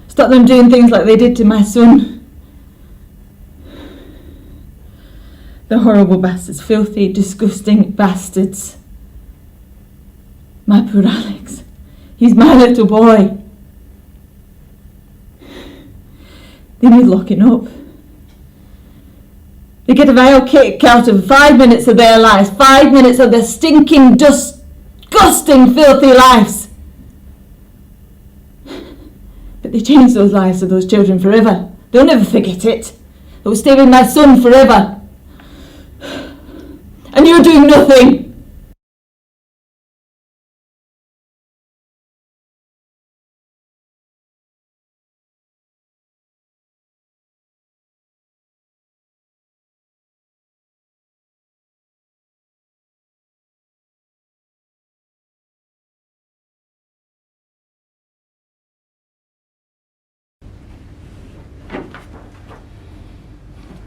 Stop them doing things like they did to my son. The horrible bastards, filthy, disgusting bastards. My poor Alex. He's my little boy. They need locking up. They get a vile kick out of 5 minutes of their lives, 5 minutes of their stinking, disgusting, filthy lives. But they change those lives of those children forever. They'll never forget it. It will stay with my son forever. And you're doing nothing.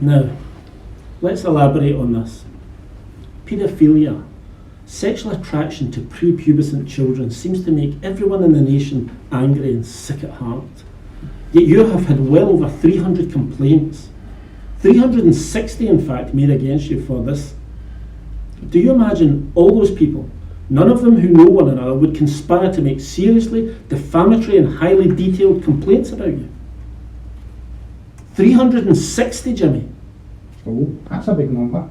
Now, let's elaborate on this. Paedophilia, sexual attraction to prepubescent children, seems to make everyone in the nation angry and sick at heart. Yet you have had well over 300 complaints, 360 in fact, made against you for this. Do you imagine all those people, none of them who know one another, would conspire to make seriously defamatory and highly detailed complaints about you? 360, Jimmy. Oh, that's a big number.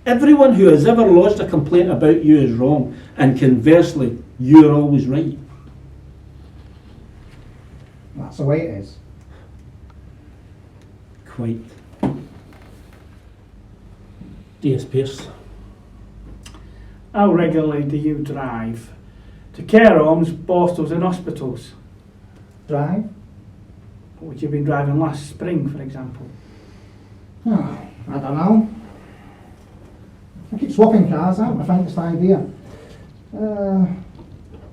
Everyone who has ever lodged a complaint about you is wrong, and conversely, you're always right. That's the way it is. Quite. DS Pearce. How regularly do you drive to care homes, hostels and hospitals? Drive? What would you have been driving last spring, for example? Oh, I don't know. I keep swapping cars out, my frankest idea.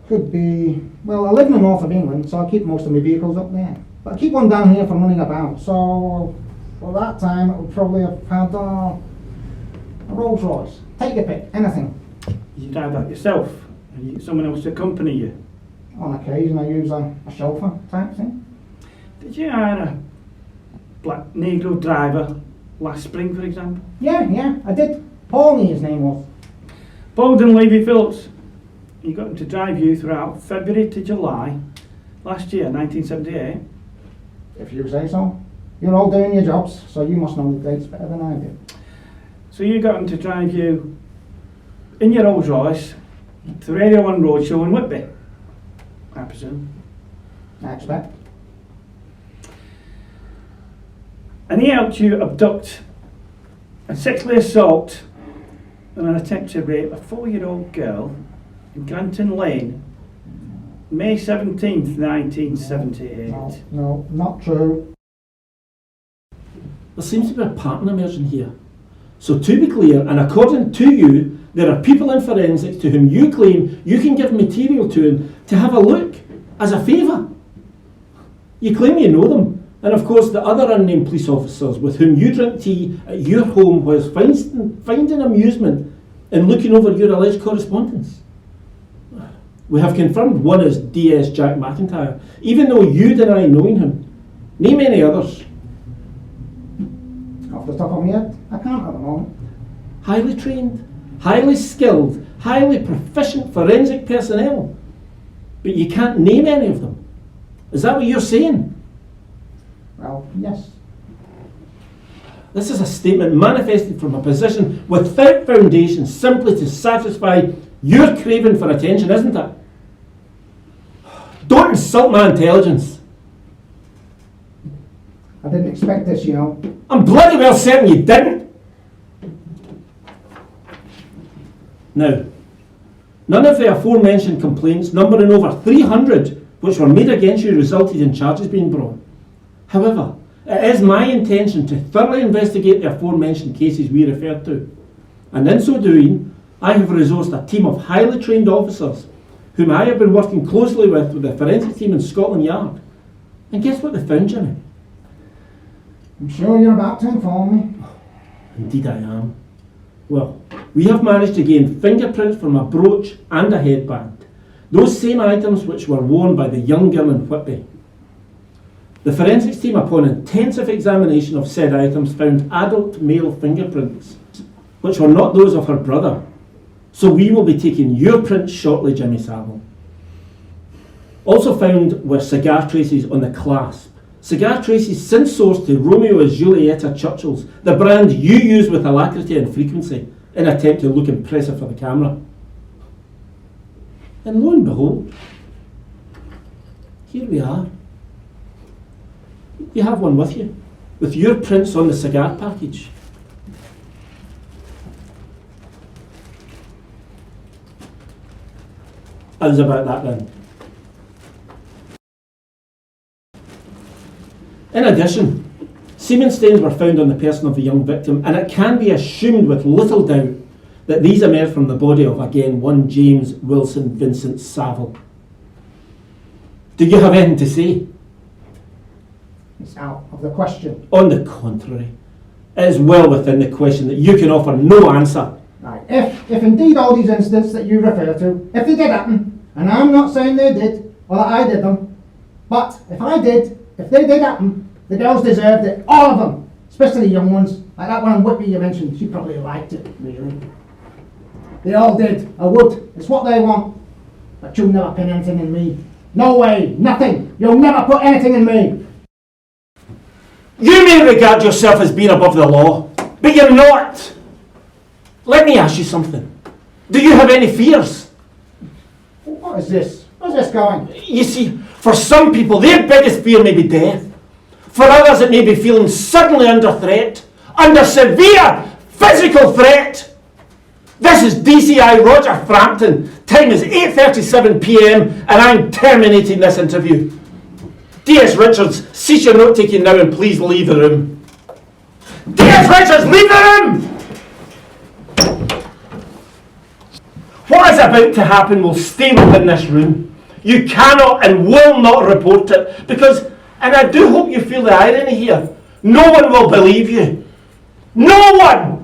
Could be... Well, I live in the north of England, so I keep most of my vehicles up there. But I keep one down here for running about, so... For that time, it would probably have had a Rolls Royce. Take your pick, anything. You drive that yourself? And you get someone else to accompany you? On occasion, I use a chauffeur type thing. Did you hire a black Negro driver last spring, for example? Yeah, I did. Paulie, his name was. Bowden Levy Phillips. You got him to drive you throughout February to July last year, 1978. If you say so. You're all doing your jobs, so you must know the dates better than I do. So you got him to drive you in your Rolls Royce to Radio 1 Roadshow in Whitby, I presume. I expect. And he helped you abduct and sexually assault and an attempt to rape a 4-year-old girl in Granton Lane, May 17th, 1978. No, not true. There seems to be a pattern emerging here. So to be clear, and according to you, there are people in forensics to whom you claim you can give material to have a look as a favour. You claim you know them, and of course the other unnamed police officers with whom you drink tea at your home whilst finding amusement in looking over your alleged correspondence. We have confirmed one is DS Jack MacIntyre, even though you deny knowing him. Name any others. Off the top of my head, I can't at the moment. Highly trained, highly skilled, highly proficient forensic personnel. But you can't name any of them. Is that what you're saying? Well, yes. This is a statement manifested from a position without foundation simply to satisfy your craving for attention, isn't it? Don't insult my intelligence. I didn't expect this, you know. I'm bloody well certain you didn't. Now, none of the aforementioned complaints, numbering over 300, which were made against you resulted in charges being brought. However, it is my intention to thoroughly investigate the aforementioned cases we referred to, and in so doing, I have resourced a team of highly trained officers whom I have been working closely with the forensic team in Scotland Yard. And guess what they found, Jimmy? I'm sure you're about to inform me. Indeed I am. Well, we have managed to gain fingerprints from a brooch and a headband, those same items which were worn by the young girl in Whitby. The forensics team, upon intensive examination of said items, found adult male fingerprints, which were not those of her brother. So we will be taking your prints shortly, Jimmy Savile. Also found were cigar traces on the clasp. Cigar traces since sourced to Romeo and Julieta Churchill's, the brand you use with alacrity and frequency in an attempt to look impressive for the camera. And lo and behold, here we are. You have one with you, with your prints on the cigar package. How's about that then? In addition, semen stains were found on the person of the young victim, and it can be assumed with little doubt that these emerged from the body of, again, one James Wilson Vincent Savile. Do you have anything to say? It's out of the question. On the contrary, it is well within the question that you can offer no answer. Right. If indeed all these incidents that you refer to, if they did happen, and I'm not saying they did, or that I did them, but if they did happen, the girls deserved it, all of them, especially the young ones, like that one in Whitby you mentioned, she probably liked it, really. They all did, I would, it's what they want, but you'll never pin anything in me. No way, nothing, you'll never put anything in me. You may regard yourself as being above the law, but you're not. Let me ask you something. Do you have any fears? What is this? Where's this going? You see, for some people, their biggest fear may be death. For others, it may be feeling suddenly under threat, under severe physical threat. This is DCI Roger Frampton. Time is 8:37 p.m. and I'm terminating this interview. DS Richards, cease your note-taking now and please leave the room. DS Richards, leave the room! What is about to happen will stay within this room. You cannot and will not report it because, and I do hope you feel the irony here, no one will believe you. No one!